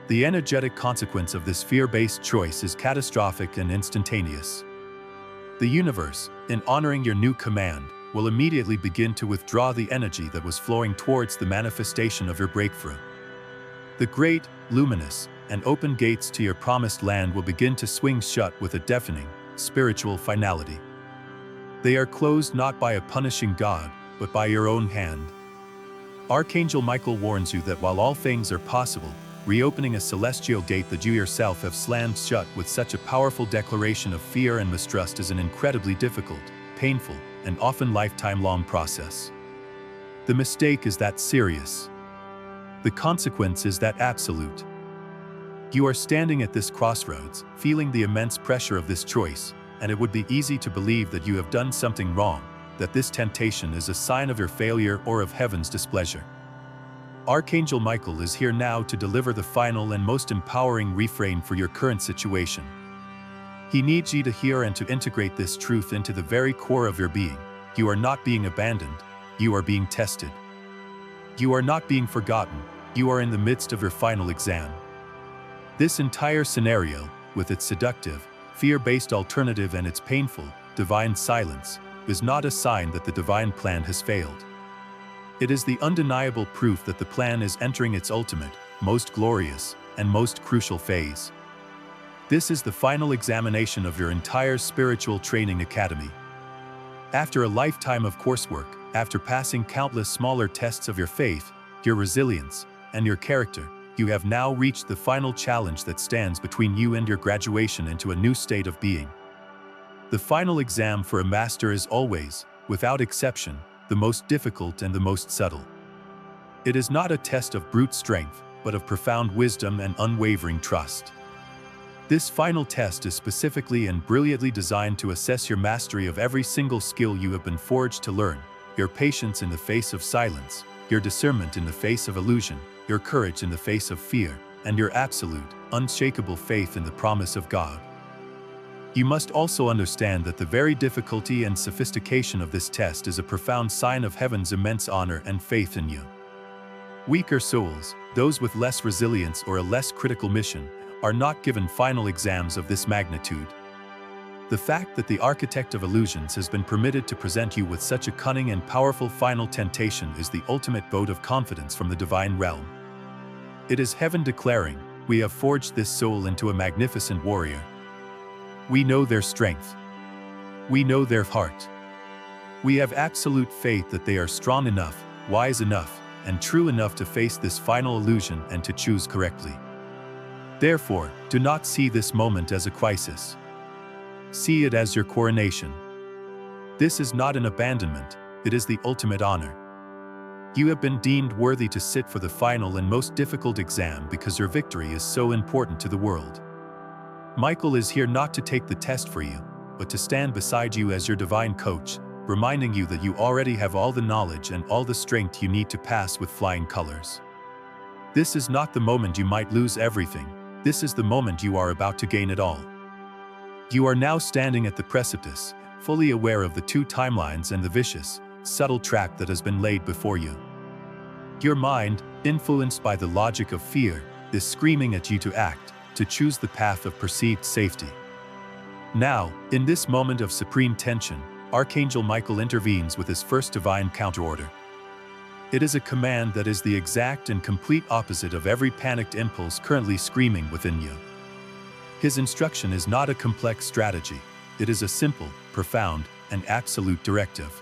The energetic consequence of this fear-based choice is catastrophic and instantaneous. The universe, in honoring your new command, will immediately begin to withdraw the energy that was flowing towards the manifestation of your breakthrough. The great, luminous, and open gates to your promised land will begin to swing shut with a deafening, spiritual finality. They are closed not by a punishing God, but by your own hand. Archangel Michael warns you that while all things are possible, reopening a celestial gate that you yourself have slammed shut with such a powerful declaration of fear and mistrust is an incredibly difficult, painful, and often lifetime-long process. The mistake is that serious. The consequence is that absolute. You are standing at this crossroads, feeling the immense pressure of this choice, and it would be easy to believe that you have done something wrong, that this temptation is a sign of your failure or of heaven's displeasure. Archangel Michael is here now to deliver the final and most empowering refrain for your current situation. He needs you to hear and to integrate this truth into the very core of your being. You are not being abandoned, you are being tested. You are not being forgotten, you are in the midst of your final exam. This entire scenario, with its seductive, fear-based alternative and its painful, divine silence, is not a sign that the divine plan has failed. It is the undeniable proof that the plan is entering its ultimate, most glorious, and most crucial phase. This is the final examination of your entire spiritual training academy. After a lifetime of coursework, after passing countless smaller tests of your faith, your resilience, and your character, you have now reached the final challenge that stands between you and your graduation into a new state of being. The final exam for a master is always, without exception, the most difficult and the most subtle. It is not a test of brute strength, but of profound wisdom and unwavering trust. This final test is specifically and brilliantly designed to assess your mastery of every single skill you have been forged to learn, your patience in the face of silence, your discernment in the face of illusion, your courage in the face of fear, and your absolute, unshakable faith in the promise of God. You must also understand that the very difficulty and sophistication of this test is a profound sign of heaven's immense honor and faith in you. Weaker souls, those with less resilience or a less critical mission, are not given final exams of this magnitude. The fact that the architect of illusions has been permitted to present you with such a cunning and powerful final temptation is the ultimate vote of confidence from the divine realm. It is heaven declaring, "We have forged this soul into a magnificent warrior. We know their strength. We know their heart. We have absolute faith that they are strong enough, wise enough, and true enough to face this final illusion and to choose correctly." Therefore, do not see this moment as a crisis. See it as your coronation. This is not an abandonment, it is the ultimate honor. You have been deemed worthy to sit for the final and most difficult exam because your victory is so important to the world. Michael is here not to take the test for you, but to stand beside you as your divine coach, reminding you that you already have all the knowledge and all the strength you need to pass with flying colors. This is not the moment you might lose everything, this is the moment you are about to gain it all. You are now standing at the precipice, fully aware of the two timelines and the vicious, subtle trap that has been laid before you. Your mind, influenced by the logic of fear, is screaming at you to act, to choose the path of perceived safety. Now, in this moment of supreme tension, Archangel Michael intervenes with his first divine counterorder. It is a command that is the exact and complete opposite of every panicked impulse currently screaming within you. His instruction is not a complex strategy, it is a simple, profound, and absolute directive.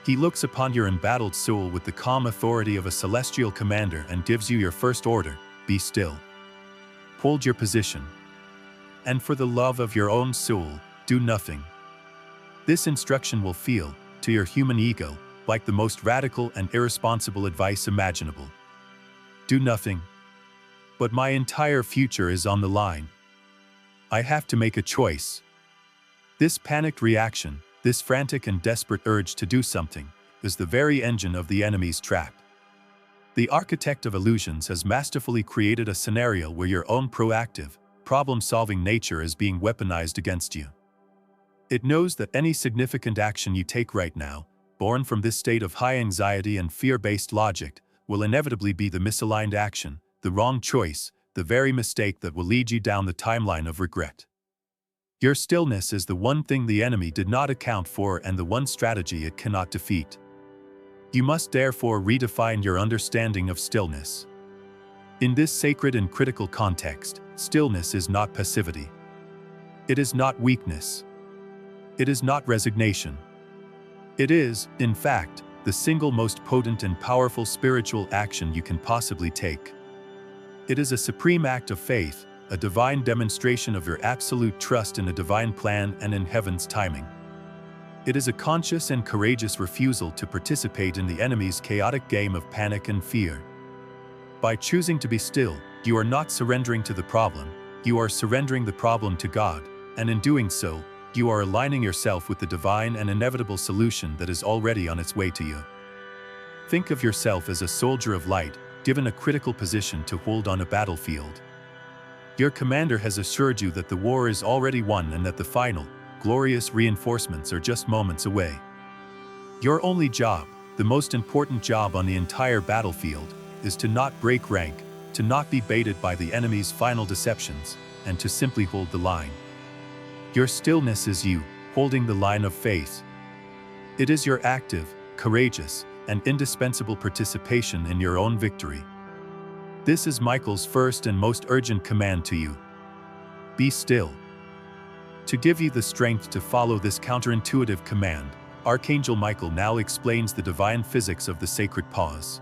He looks upon your embattled soul with the calm authority of a celestial commander and gives you your first order: be still. Hold your position. And for the love of your own soul, do nothing. This instruction will feel, to your human ego, like the most radical and irresponsible advice imaginable. Do nothing. But my entire future is on the line. I have to make a choice. This panicked reaction, this frantic and desperate urge to do something, is the very engine of the enemy's trap. The architect of illusions has masterfully created a scenario where your own proactive, problem-solving nature is being weaponized against you. It knows that any significant action you take right now, born from this state of high anxiety and fear-based logic, will inevitably be the misaligned action, the wrong choice, the very mistake that will lead you down the timeline of regret. Your stillness is the one thing the enemy did not account for and the one strategy it cannot defeat. You must therefore redefine your understanding of stillness. In this sacred and critical context, stillness is not passivity. It is not weakness. It is not resignation. It is, in fact, the single most potent and powerful spiritual action you can possibly take. It is a supreme act of faith, a divine demonstration of your absolute trust in a divine plan and in heaven's timing. It is a conscious and courageous refusal to participate in the enemy's chaotic game of panic and fear. By choosing to be still, you are not surrendering to the problem, you are surrendering the problem to God, and in doing so, you are aligning yourself with the divine and inevitable solution that is already on its way to you. Think of yourself as a soldier of light, given a critical position to hold on a battlefield. Your commander has assured you that the war is already won and that the final, glorious reinforcements are just moments away. Your only job, the most important job on the entire battlefield, is to not break rank, to not be baited by the enemy's final deceptions, and to simply hold the line. Your stillness is you, holding the line of faith. It is your active, courageous, and indispensable participation in your own victory. This is Michael's first and most urgent command to you. Be still. To give you the strength to follow this counterintuitive command, Archangel Michael now explains the divine physics of the sacred pause.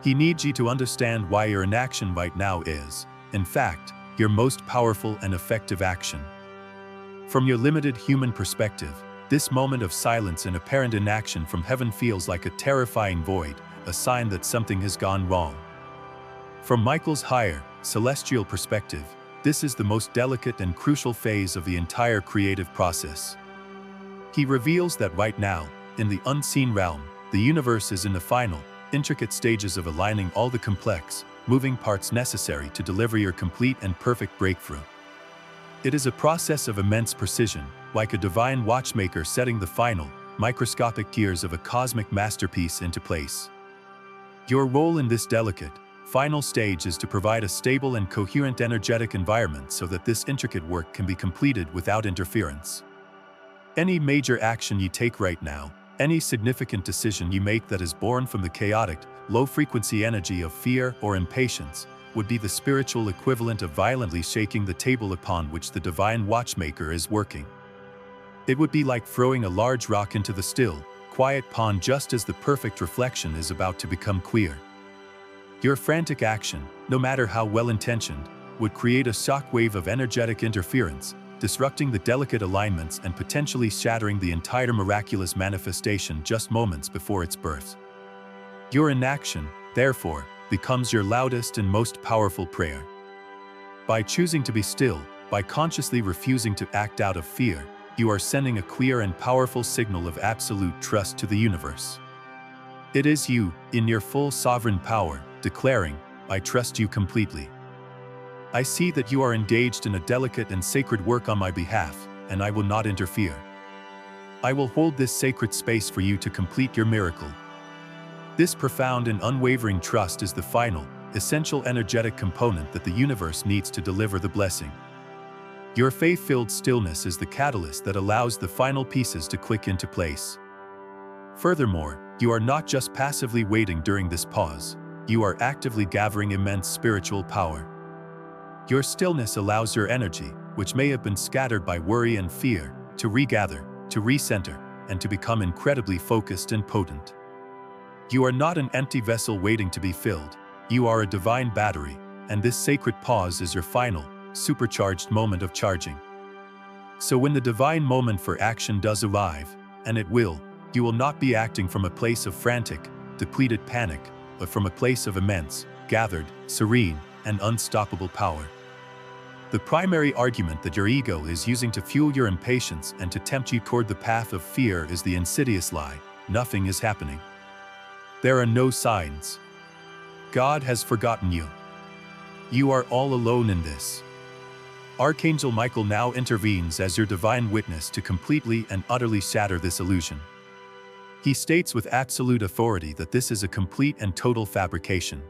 He needs you to understand why your inaction right now is, in fact, your most powerful and effective action. From your limited human perspective, this moment of silence and apparent inaction from heaven feels like a terrifying void, a sign that something has gone wrong. From Michael's higher, celestial perspective, this is the most delicate and crucial phase of the entire creative process. He reveals that right now, in the unseen realm, the universe is in the final, intricate stages of aligning all the complex, moving parts necessary to deliver your complete and perfect breakthrough. It is a process of immense precision, like a divine watchmaker setting the final, microscopic gears of a cosmic masterpiece into place. Your role in this delicate, final stage is to provide a stable and coherent energetic environment so that this intricate work can be completed without interference. Any major action you take right now, any significant decision you make that is born from the chaotic, low-frequency energy of fear or impatience, would be the spiritual equivalent of violently shaking the table upon which the divine watchmaker is working. It would be like throwing a large rock into the still, quiet pond just as the perfect reflection is about to become clear. Your frantic action, no matter how well-intentioned, would create a shockwave of energetic interference, disrupting the delicate alignments and potentially shattering the entire miraculous manifestation just moments before its birth. Your inaction, therefore, becomes your loudest and most powerful prayer. By choosing to be still, by consciously refusing to act out of fear, you are sending a clear and powerful signal of absolute trust to the universe. It is you, in your full sovereign power, declaring, "I trust you completely. I see that you are engaged in a delicate and sacred work on my behalf, and I will not interfere. I will hold this sacred space for you to complete your miracle." This profound and unwavering trust is the final, essential energetic component that the universe needs to deliver the blessing. Your faith-filled stillness is the catalyst that allows the final pieces to click into place. Furthermore, you are not just passively waiting during this pause, you are actively gathering immense spiritual power. Your stillness allows your energy, which may have been scattered by worry and fear, to regather, to recenter, and to become incredibly focused and potent. You are not an empty vessel waiting to be filled, you are a divine battery, and this sacred pause is your final, supercharged moment of charging. So when the divine moment for action does arrive, and it will, you will not be acting from a place of frantic, depleted panic, but from a place of immense, gathered, serene, and unstoppable power. The primary argument that your ego is using to fuel your impatience and to tempt you toward the path of fear is the insidious lie: nothing is happening. There are no signs. God has forgotten you. You are all alone in this. Archangel Michael now intervenes as your divine witness to completely and utterly shatter this illusion. He states with absolute authority that this is a complete and total fabrication.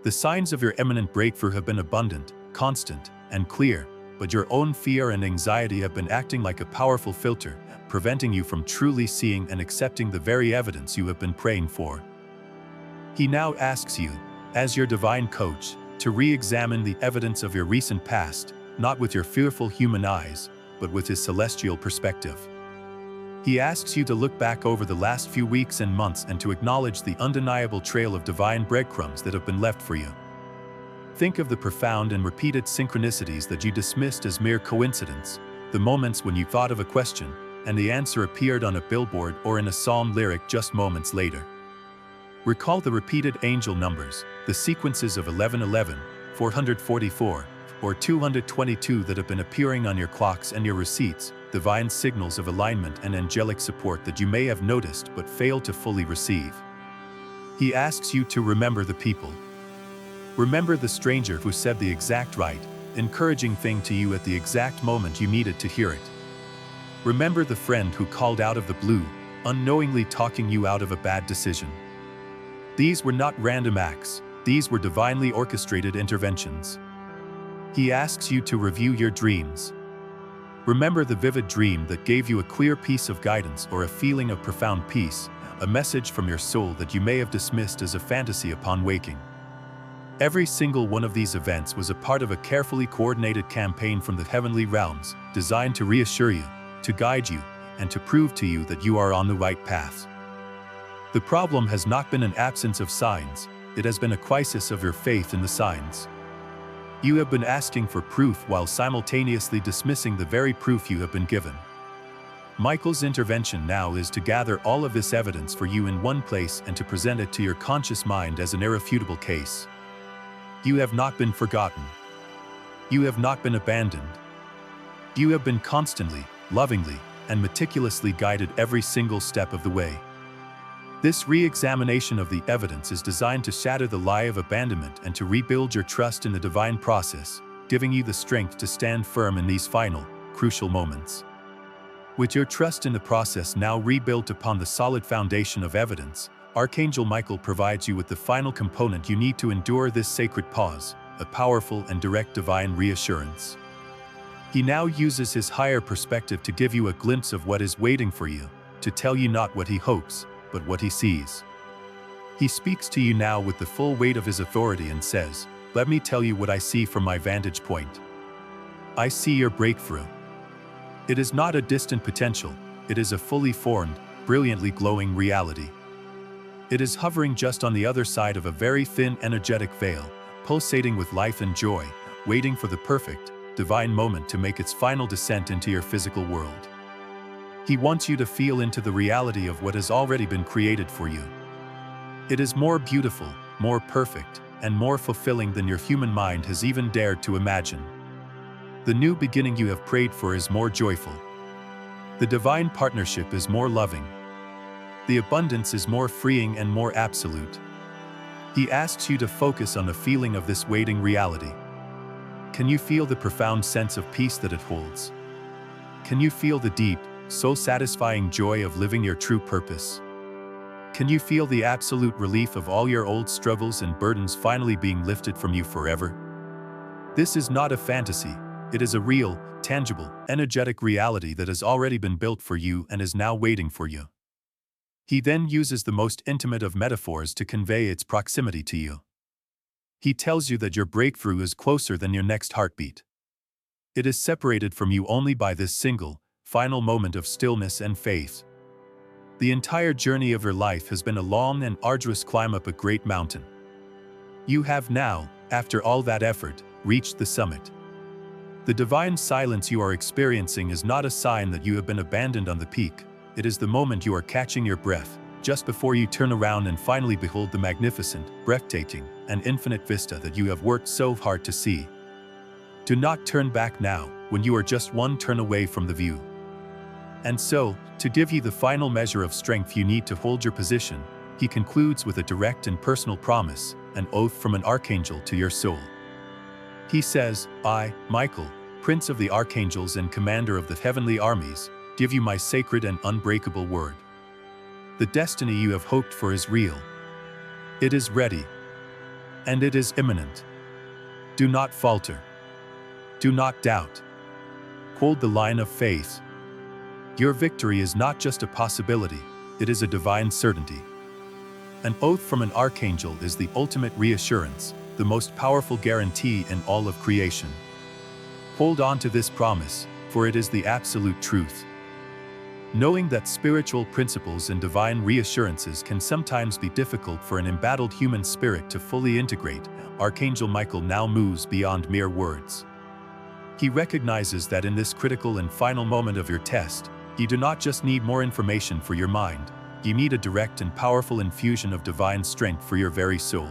The signs of your imminent breakthrough have been abundant, constant, and clear, but your own fear and anxiety have been acting like a powerful filter, preventing you from truly seeing and accepting the very evidence you have been praying for. He now asks you, as your divine coach, to re-examine the evidence of your recent past, not with your fearful human eyes, but with his celestial perspective. He asks you to look back over the last few weeks and months and to acknowledge the undeniable trail of divine breadcrumbs that have been left for you. Think of the profound and repeated synchronicities that you dismissed as mere coincidence, the moments when you thought of a question, and the answer appeared on a billboard or in a psalm lyric just moments later. Recall the repeated angel numbers, the sequences of 1111, 444, or 222 that have been appearing on your clocks and your receipts, divine signals of alignment and angelic support that you may have noticed but failed to fully receive. He asks you to remember the people. Remember the stranger who said the exact right, encouraging thing to you at the exact moment you needed to hear it. Remember the friend who called out of the blue, unknowingly talking you out of a bad decision. These were not random acts, these were divinely orchestrated interventions. He asks you to review your dreams. Remember the vivid dream that gave you a clear piece of guidance or a feeling of profound peace, a message from your soul that you may have dismissed as a fantasy upon waking. Every single one of these events was a part of a carefully coordinated campaign from the heavenly realms, designed to reassure you, to guide you, and to prove to you that you are on the right path. The problem has not been an absence of signs, it has been a crisis of your faith in the signs. You have been asking for proof while simultaneously dismissing the very proof you have been given. Michael's intervention now is to gather all of this evidence for you in one place and to present it to your conscious mind as an irrefutable case. You have not been forgotten. You have not been abandoned. You have been constantly, lovingly, and meticulously guided every single step of the way. This re-examination of the evidence is designed to shatter the lie of abandonment and to rebuild your trust in the divine process, giving you the strength to stand firm in these final, crucial moments. With your trust in the process now rebuilt upon the solid foundation of evidence, Archangel Michael provides you with the final component you need to endure this sacred pause, a powerful and direct divine reassurance. He now uses his higher perspective to give you a glimpse of what is waiting for you, to tell you not what he hopes, but what he sees. He speaks to you now with the full weight of his authority and says, "Let me tell you what I see from my vantage point. I see your breakthrough. It is not a distant potential, it is a fully formed, brilliantly glowing reality. It is hovering just on the other side of a very thin energetic veil, pulsating with life and joy, waiting for the perfect, divine moment to make its final descent into your physical world. He wants you to feel into the reality of what has already been created for you. It is more beautiful, more perfect, and more fulfilling than your human mind has even dared to imagine. The new beginning you have prayed for is more joyful. The divine partnership is more loving. The abundance is more freeing and more absolute. He asks you to focus on the feeling of this waiting reality. Can you feel the profound sense of peace that it holds? Can you feel the deep, so satisfying joy of living your true purpose? Can you feel the absolute relief of all your old struggles and burdens finally being lifted from you forever? This is not a fantasy, it is a real, tangible, energetic reality that has already been built for you and is now waiting for you. He then uses the most intimate of metaphors to convey its proximity to you. He tells you that your breakthrough is closer than your next heartbeat. It is separated from you only by this single, final moment of stillness and faith. The entire journey of your life has been a long and arduous climb up a great mountain. You have now, after all that effort, reached the summit. The divine silence you are experiencing is not a sign that you have been abandoned on the peak. It is the moment you are catching your breath, just before you turn around and finally behold the magnificent, breathtaking, and infinite vista that you have worked so hard to see. Do not turn back now, when you are just one turn away from the view. And so, to give you the final measure of strength you need to hold your position, he concludes with a direct and personal promise, an oath from an archangel to your soul. He says, "I, Michael, Prince of the Archangels and Commander of the Heavenly Armies, give you my sacred and unbreakable word. The destiny you have hoped for is real. It is ready. And it is imminent. Do not falter. Do not doubt. Hold the line of faith. Your victory is not just a possibility, it is a divine certainty." An oath from an archangel is the ultimate reassurance, the most powerful guarantee in all of creation. Hold on to this promise, for it is the absolute truth. Knowing that spiritual principles and divine reassurances can sometimes be difficult for an embattled human spirit to fully integrate, Archangel Michael now moves beyond mere words. He recognizes that in this critical and final moment of your test, you do not just need more information for your mind, you need a direct and powerful infusion of divine strength for your very soul.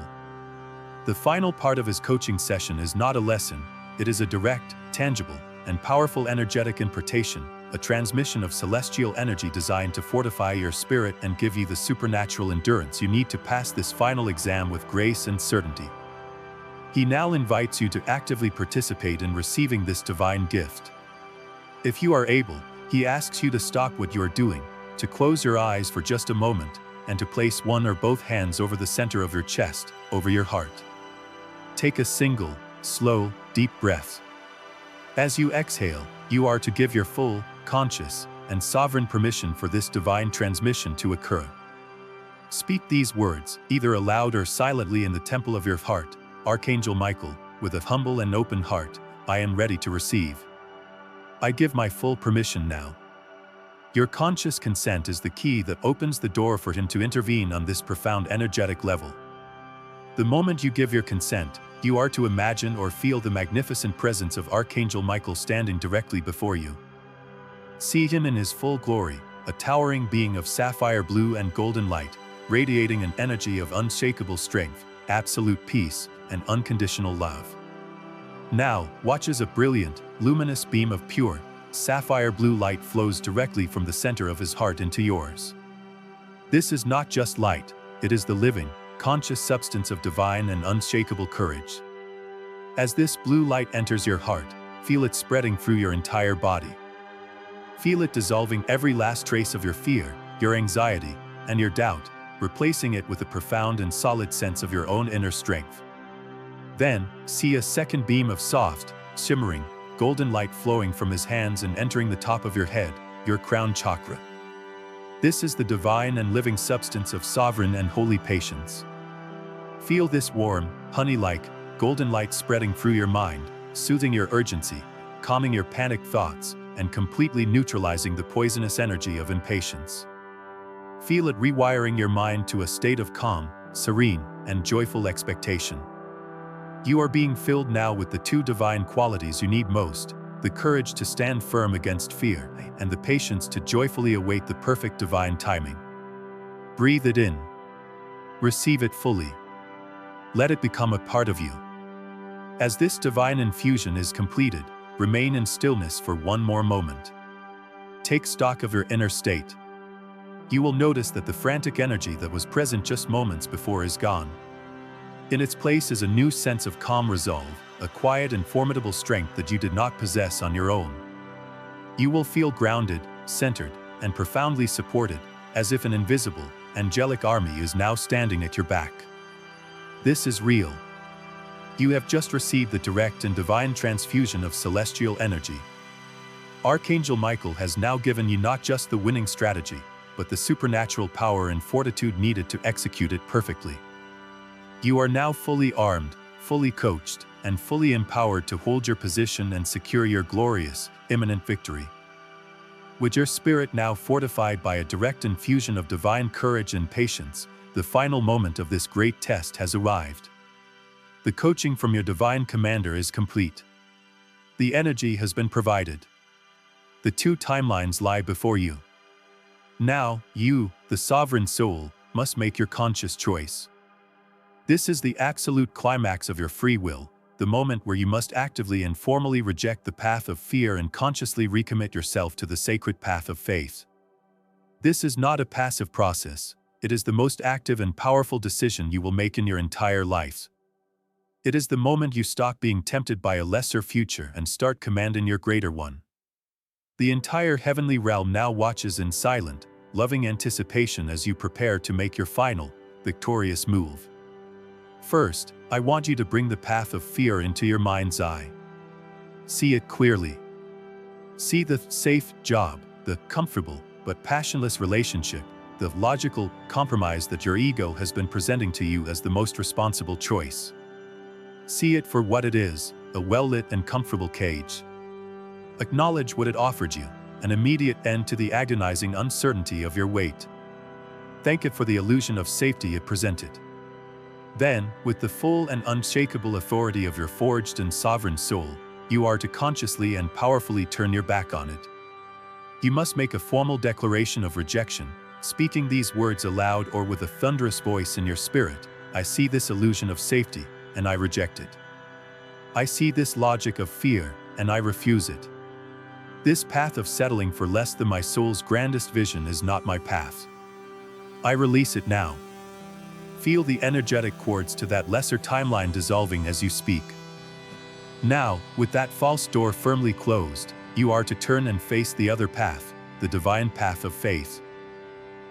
The final part of his coaching session is not a lesson, it is a direct, tangible, and powerful energetic impartation, a transmission of celestial energy designed to fortify your spirit and give you the supernatural endurance you need to pass this final exam with grace and certainty. He now invites you to actively participate in receiving this divine gift. If you are able, he asks you to stop what you are doing, to close your eyes for just a moment, and to place one or both hands over the center of your chest, over your heart. Take a single, slow, deep breath. As you exhale, you are to give your full, conscious, and sovereign permission for this divine transmission to occur. Speak these words, either aloud or silently in the temple of your heart. Archangel Michael, with a humble and open heart, I am ready to receive. I give my full permission now. Your conscious consent is the key that opens the door for him to intervene on this profound energetic level. The moment you give your consent, you are to imagine or feel the magnificent presence of Archangel Michael standing directly before you. See him in his full glory, a towering being of sapphire blue and golden light, radiating an energy of unshakable strength, absolute peace, and unconditional love. Now, watch as a brilliant, luminous beam of pure, sapphire blue light flows directly from the center of his heart into yours. This is not just light, it is the living, conscious substance of divine and unshakable courage. As this blue light enters your heart, feel it spreading through your entire body. Feel it dissolving every last trace of your fear, your anxiety, and your doubt, replacing it with a profound and solid sense of your own inner strength. Then, see a second beam of soft, shimmering, golden light flowing from his hands and entering the top of your head, your crown chakra. This is the divine and living substance of sovereign and holy patience. Feel this warm, honey-like, golden light spreading through your mind, soothing your urgency, calming your panicked thoughts, and completely neutralizing the poisonous energy of impatience. Feel it rewiring your mind to a state of calm, serene, and joyful expectation. You are being filled now with the two divine qualities you need most, the courage to stand firm against fear, and the patience to joyfully await the perfect divine timing. Breathe it in. Receive it fully. Let it become a part of you. As this divine infusion is completed, remain in stillness for one more moment. Take stock of your inner state. You will notice that the frantic energy that was present just moments before is gone. In its place is a new sense of calm resolve, a quiet and formidable strength that you did not possess on your own. You will feel grounded, centered, and profoundly supported, as if an invisible, angelic army is now standing at your back. This is real. You have just received the direct and divine transfusion of celestial energy. Archangel Michael has now given you not just the winning strategy, but the supernatural power and fortitude needed to execute it perfectly. You are now fully armed, fully coached, and fully empowered to hold your position and secure your glorious, imminent victory. With your spirit now fortified by a direct infusion of divine courage and patience, the final moment of this great test has arrived. The coaching from your divine commander is complete. The energy has been provided. The two timelines lie before you. Now, you, the sovereign soul, must make your conscious choice. This is the absolute climax of your free will, the moment where you must actively and formally reject the path of fear and consciously recommit yourself to the sacred path of faith. This is not a passive process, it is the most active and powerful decision you will make in your entire life. It is the moment you stop being tempted by a lesser future and start commanding your greater one. The entire heavenly realm now watches in silent, loving anticipation as you prepare to make your final, victorious move. First, I want you to bring the path of fear into your mind's eye. See it clearly. See the safe job, the comfortable but passionless relationship, the logical compromise that your ego has been presenting to you as the most responsible choice. See it for what it is, a well-lit and comfortable cage. Acknowledge what it offered you, an immediate end to the agonizing uncertainty of your weight. Thank it for the illusion of safety it presented. Then, with the full and unshakable authority of your forged and sovereign soul, you are to consciously and powerfully turn your back on it. You must make a formal declaration of rejection, speaking these words aloud or with a thunderous voice in your spirit. I see this illusion of safety, and I reject it. I see this logic of fear, and I refuse it. This path of settling for less than my soul's grandest vision is not my path. I release it now. Feel the energetic cords to that lesser timeline dissolving as you speak. Now, with that false door firmly closed, you are to turn and face the other path, the divine path of faith.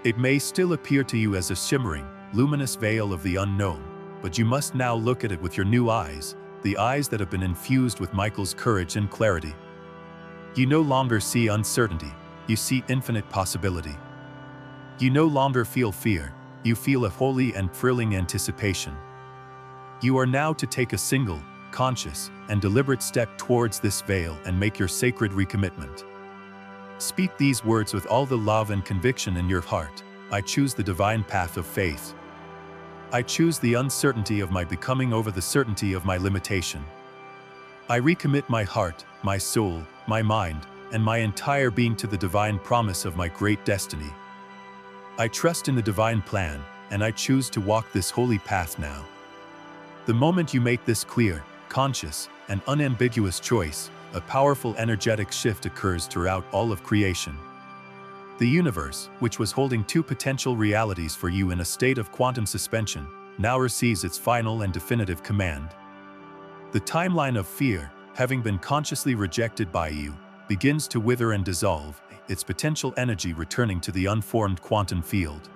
It may still appear to you as a shimmering, luminous veil of the unknown, but you must now look at it with your new eyes, the eyes that have been infused with Michael's courage and clarity. You no longer see uncertainty, you see infinite possibility. You no longer feel fear, you feel a holy and thrilling anticipation. You are now to take a single, conscious, and deliberate step towards this veil and make your sacred recommitment. Speak these words with all the love and conviction in your heart. I choose the divine path of faith. I choose the uncertainty of my becoming over the certainty of my limitation. I recommit my heart, my soul, my mind, and my entire being to the divine promise of my great destiny. I trust in the divine plan, and I choose to walk this holy path now. The moment you make this clear, conscious, and unambiguous choice, a powerful energetic shift occurs throughout all of creation. The universe, which was holding two potential realities for you in a state of quantum suspension, now receives its final and definitive command. The timeline of fear, having been consciously rejected by you, begins to wither and dissolve, its potential energy returning to the unformed quantum field.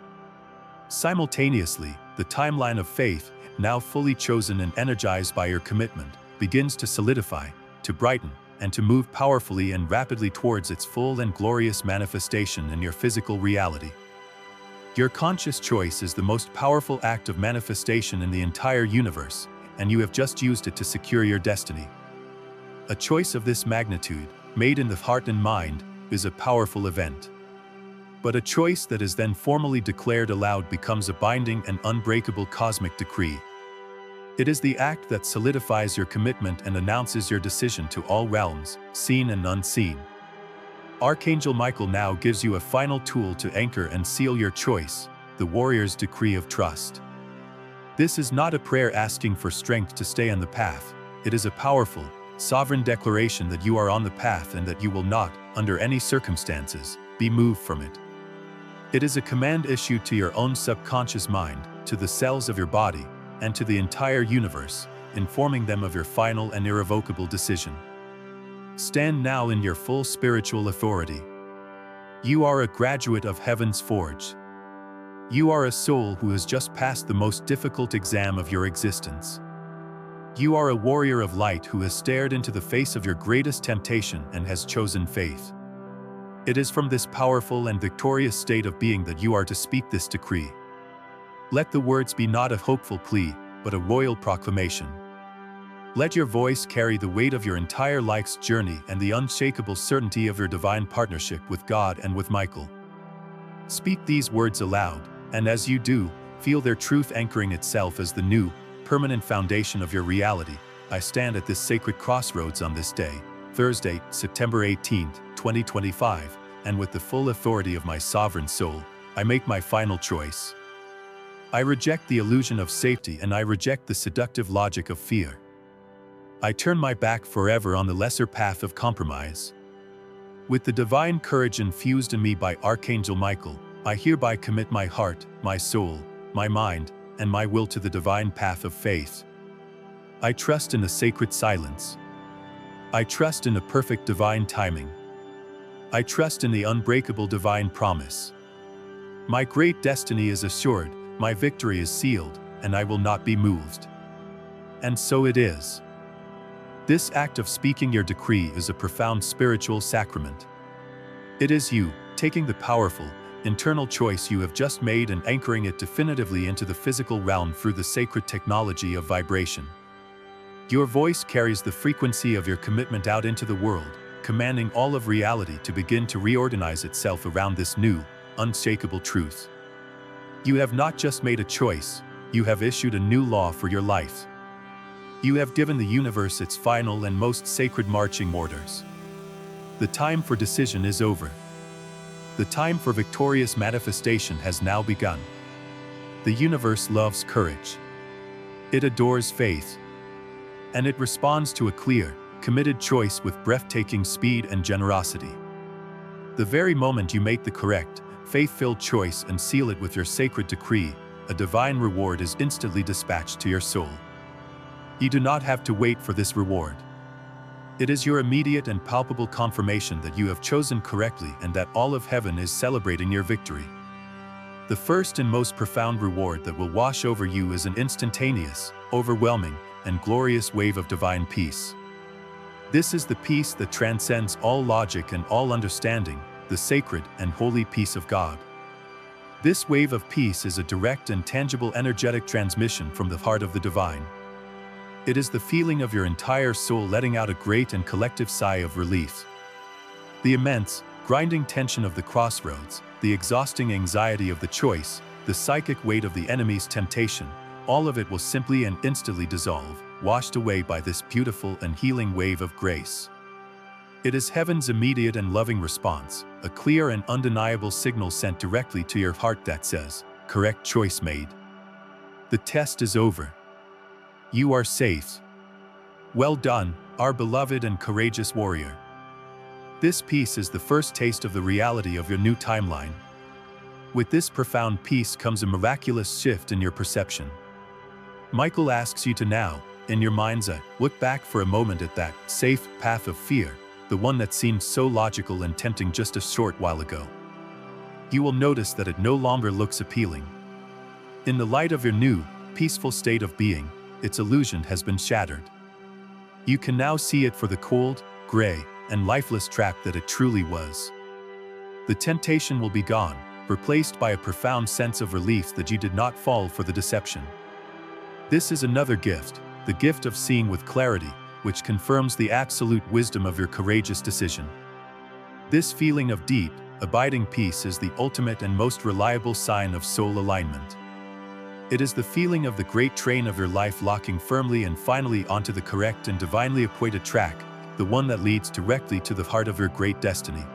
Simultaneously, the timeline of faith, now fully chosen and energized by your commitment, begins to solidify, to brighten, and to move powerfully and rapidly towards its full and glorious manifestation in your physical reality. Your conscious choice is the most powerful act of manifestation in the entire universe, and you have just used it to secure your destiny. A choice of this magnitude, made in the heart and mind, is a powerful event. But a choice that is then formally declared aloud becomes a binding and unbreakable cosmic decree. It is the act that solidifies your commitment and announces your decision to all realms, seen and unseen. Archangel Michael now gives you a final tool to anchor and seal your choice, the warrior's decree of trust. This is not a prayer asking for strength to stay on the path. It is a powerful, sovereign declaration that you are on the path and that you will not, under any circumstances, be moved from it. It is a command issued to your own subconscious mind, to the cells of your body, and to the entire universe, informing them of your final and irrevocable decision. Stand now in your full spiritual authority. You are a graduate of Heaven's Forge. You are a soul who has just passed the most difficult exam of your existence. You are a warrior of light who has stared into the face of your greatest temptation and has chosen faith. It is from this powerful and victorious state of being that you are to speak this decree. Let the words be not a hopeful plea, but a royal proclamation. Let your voice carry the weight of your entire life's journey and the unshakable certainty of your divine partnership with God and with Michael. Speak these words aloud, and as you do, feel their truth anchoring itself as the new, permanent foundation of your reality. I stand at this sacred crossroads on this day, Thursday, September 18, 2025, and with the full authority of my sovereign soul, I make my final choice. I reject the illusion of safety and I reject the seductive logic of fear. I turn my back forever on the lesser path of compromise. With the divine courage infused in me by Archangel Michael, I hereby commit my heart, my soul, my mind, and my will to the divine path of faith. I trust in the sacred silence. I trust in the perfect divine timing. I trust in the unbreakable divine promise. My great destiny is assured, my victory is sealed, and I will not be moved. And so it is. This act of speaking your decree is a profound spiritual sacrament. It is you, taking the powerful, internal choice you have just made and anchoring it definitively into the physical realm through the sacred technology of vibration. Your voice carries the frequency of your commitment out into the world, commanding all of reality to begin to reorganize itself around this new, unshakable truth. You have not just made a choice, you have issued a new law for your life. You have given the universe its final and most sacred marching orders. The time for decision is over. The time for victorious manifestation has now begun. The universe loves courage. It adores faith. And it responds to a clear, committed choice with breathtaking speed and generosity. The very moment you make the correct, faith-filled choice and seal it with your sacred decree, a divine reward is instantly dispatched to your soul. You do not have to wait for this reward. It is your immediate and palpable confirmation that you have chosen correctly and that all of heaven is celebrating your victory. The first and most profound reward that will wash over you is an instantaneous, overwhelming, and glorious wave of divine peace. This is the peace that transcends all logic and all understanding, the sacred and holy peace of God. This wave of peace is a direct and tangible energetic transmission from the heart of the divine. It is the feeling of your entire soul letting out a great and collective sigh of relief. The immense, grinding tension of the crossroads, the exhausting anxiety of the choice, the psychic weight of the enemy's temptation, all of it will simply and instantly dissolve, washed away by this beautiful and healing wave of grace. It is heaven's immediate and loving response, a clear and undeniable signal sent directly to your heart that says, "Correct choice made. The test is over. You are safe. Well done, our beloved and courageous warrior." This peace is the first taste of the reality of your new timeline. With this profound peace comes a miraculous shift in your perception. Michael asks you to now, in your mind's eye, look back for a moment at that safe path of fear, the one that seemed so logical and tempting just a short while ago. You will notice that it no longer looks appealing. In the light of your new, peaceful state of being, its illusion has been shattered. You can now see it for the cold, gray, and lifeless trap that it truly was. The temptation will be gone, replaced by a profound sense of relief that you did not fall for the deception. This is another gift, the gift of seeing with clarity, which confirms the absolute wisdom of your courageous decision. This feeling of deep, abiding peace is the ultimate and most reliable sign of soul alignment. It is the feeling of the great train of your life locking firmly and finally onto the correct and divinely appointed track, the one that leads directly to the heart of your great destiny.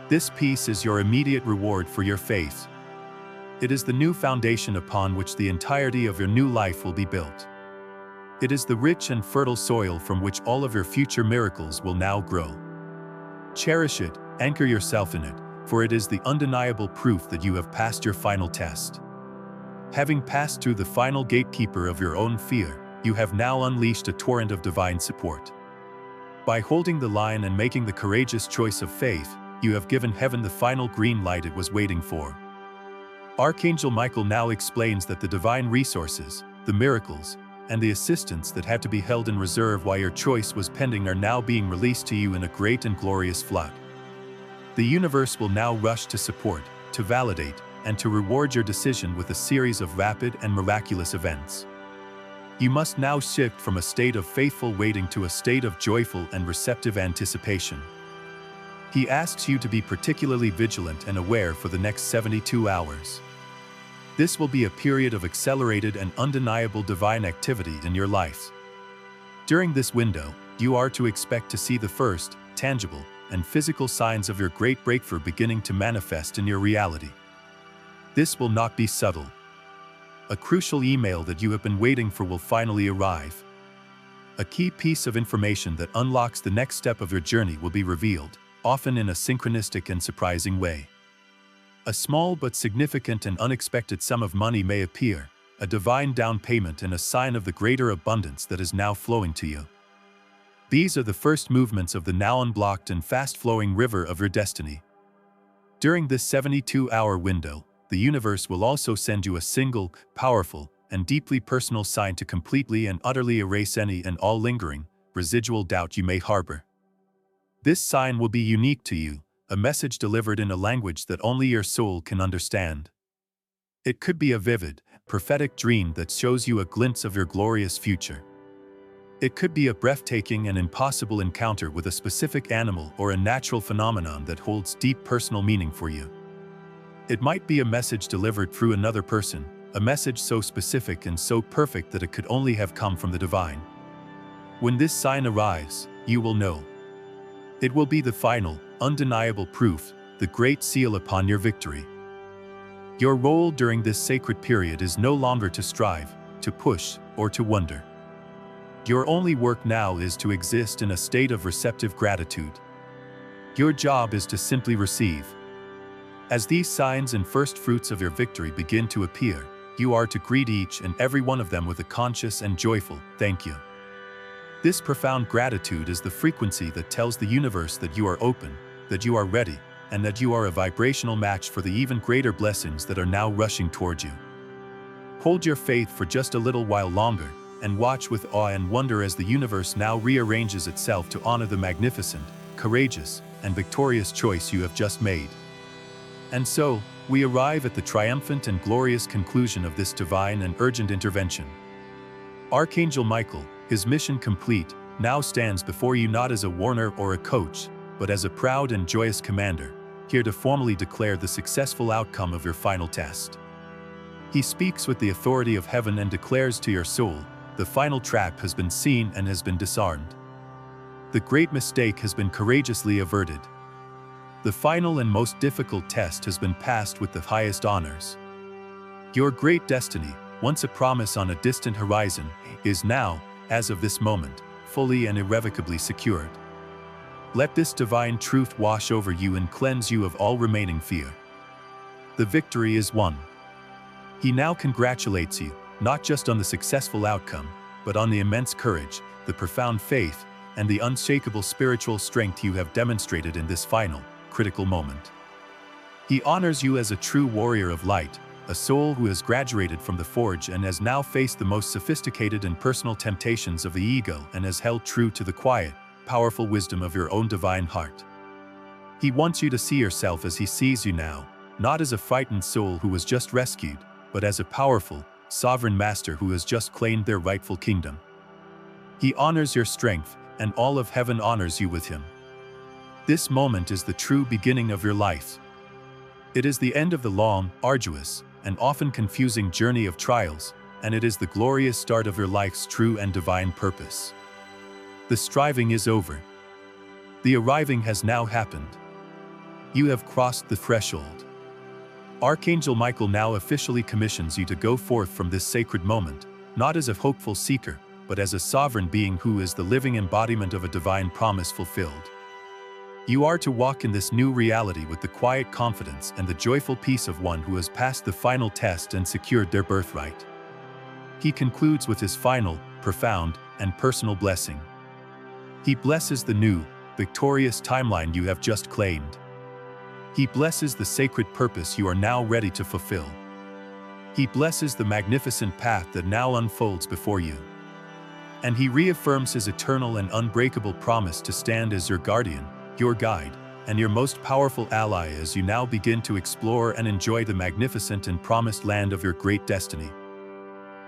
This peace is your immediate reward for your faith. It is the new foundation upon which the entirety of your new life will be built. It is the rich and fertile soil from which all of your future miracles will now grow. Cherish it, anchor yourself in it, for it is the undeniable proof that you have passed your final test. Having passed through the final gatekeeper of your own fear, you have now unleashed a torrent of divine support. By holding the line and making the courageous choice of faith, you have given heaven the final green light it was waiting for. Archangel Michael now explains that the divine resources, the miracles, and the assistance that had to be held in reserve while your choice was pending are now being released to you in a great and glorious flood. The universe will now rush to support, to validate, and to reward your decision with a series of rapid and miraculous events. You must now shift from a state of faithful waiting to a state of joyful and receptive anticipation. He asks you to be particularly vigilant and aware for the next 72 hours. This will be a period of accelerated and undeniable divine activity in your life. During this window, you are to expect to see the first, tangible, and physical signs of your great breakthrough beginning to manifest in your reality. This will not be subtle. A crucial email that you have been waiting for will finally arrive. A key piece of information that unlocks the next step of your journey will be revealed, often in a synchronistic and surprising way. A small but significant and unexpected sum of money may appear, a divine down payment and a sign of the greater abundance that is now flowing to you. These are the first movements of the now unblocked and fast-flowing river of your destiny. During this 72-hour window, the universe will also send you a single, powerful, and deeply personal sign to completely and utterly erase any and all lingering, residual doubt you may harbor. This sign will be unique to you, a message delivered in a language that only your soul can understand. It could be a vivid, prophetic dream that shows you a glimpse of your glorious future. It could be a breathtaking and impossible encounter with a specific animal or a natural phenomenon that holds deep personal meaning for you. It might be a message delivered through another person, a message so specific and so perfect that it could only have come from the divine. When this sign arrives, you will know. It will be the final, undeniable proof, the great seal upon your victory. Your role during this sacred period is no longer to strive, to push, or to wonder. Your only work now is to exist in a state of receptive gratitude. Your job is to simply receive. As these signs and first fruits of your victory begin to appear, you are to greet each and every one of them with a conscious and joyful thank you. This profound gratitude is the frequency that tells the universe that you are open, that you are ready, and that you are a vibrational match for the even greater blessings that are now rushing towards you. Hold your faith for just a little while longer, and watch with awe and wonder as the universe now rearranges itself to honor the magnificent, courageous, and victorious choice you have just made. And so, we arrive at the triumphant and glorious conclusion of this divine and urgent intervention. Archangel Michael, his mission complete, now stands before you not as a warner or a coach, but as a proud and joyous commander, here to formally declare the successful outcome of your final test. He speaks with the authority of heaven and declares to your soul, the final trap has been seen and has been disarmed. The great mistake has been courageously averted. The final and most difficult test has been passed with the highest honors. Your great destiny, once a promise on a distant horizon, is now, as of this moment, fully and irrevocably secured. Let this divine truth wash over you and cleanse you of all remaining fear. The victory is won. He now congratulates you, not just on the successful outcome, but on the immense courage, the profound faith, and the unshakable spiritual strength you have demonstrated in this final, critical moment. He honors you as a true warrior of light, a soul who has graduated from the forge and has now faced the most sophisticated and personal temptations of the ego and has held true to the quiet, powerful wisdom of your own divine heart. He wants you to see yourself as he sees you now, not as a frightened soul who was just rescued, but as a powerful, sovereign master who has just claimed their rightful kingdom. He honors your strength, and all of heaven honors you with him. This moment is the true beginning of your life. It is the end of the long, arduous, and often confusing journey of trials, and it is the glorious start of your life's true and divine purpose. The striving is over. The arriving has now happened. You have crossed the threshold. Archangel Michael now officially commissions you to go forth from this sacred moment, not as a hopeful seeker, but as a sovereign being who is the living embodiment of a divine promise fulfilled. You are to walk in this new reality with the quiet confidence and the joyful peace of one who has passed the final test and secured their birthright. He concludes with his final, profound, and personal blessing. He blesses the new, victorious timeline you have just claimed. He blesses the sacred purpose you are now ready to fulfill. He blesses the magnificent path that now unfolds before you. And he reaffirms his eternal and unbreakable promise to stand as your guardian, your guide, and your most powerful ally as you now begin to explore and enjoy the magnificent and promised land of your great destiny.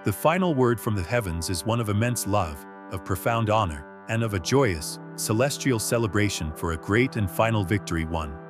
The final word from the heavens is one of immense love, of profound honor, and of a joyous, celestial celebration for a great and final victory won.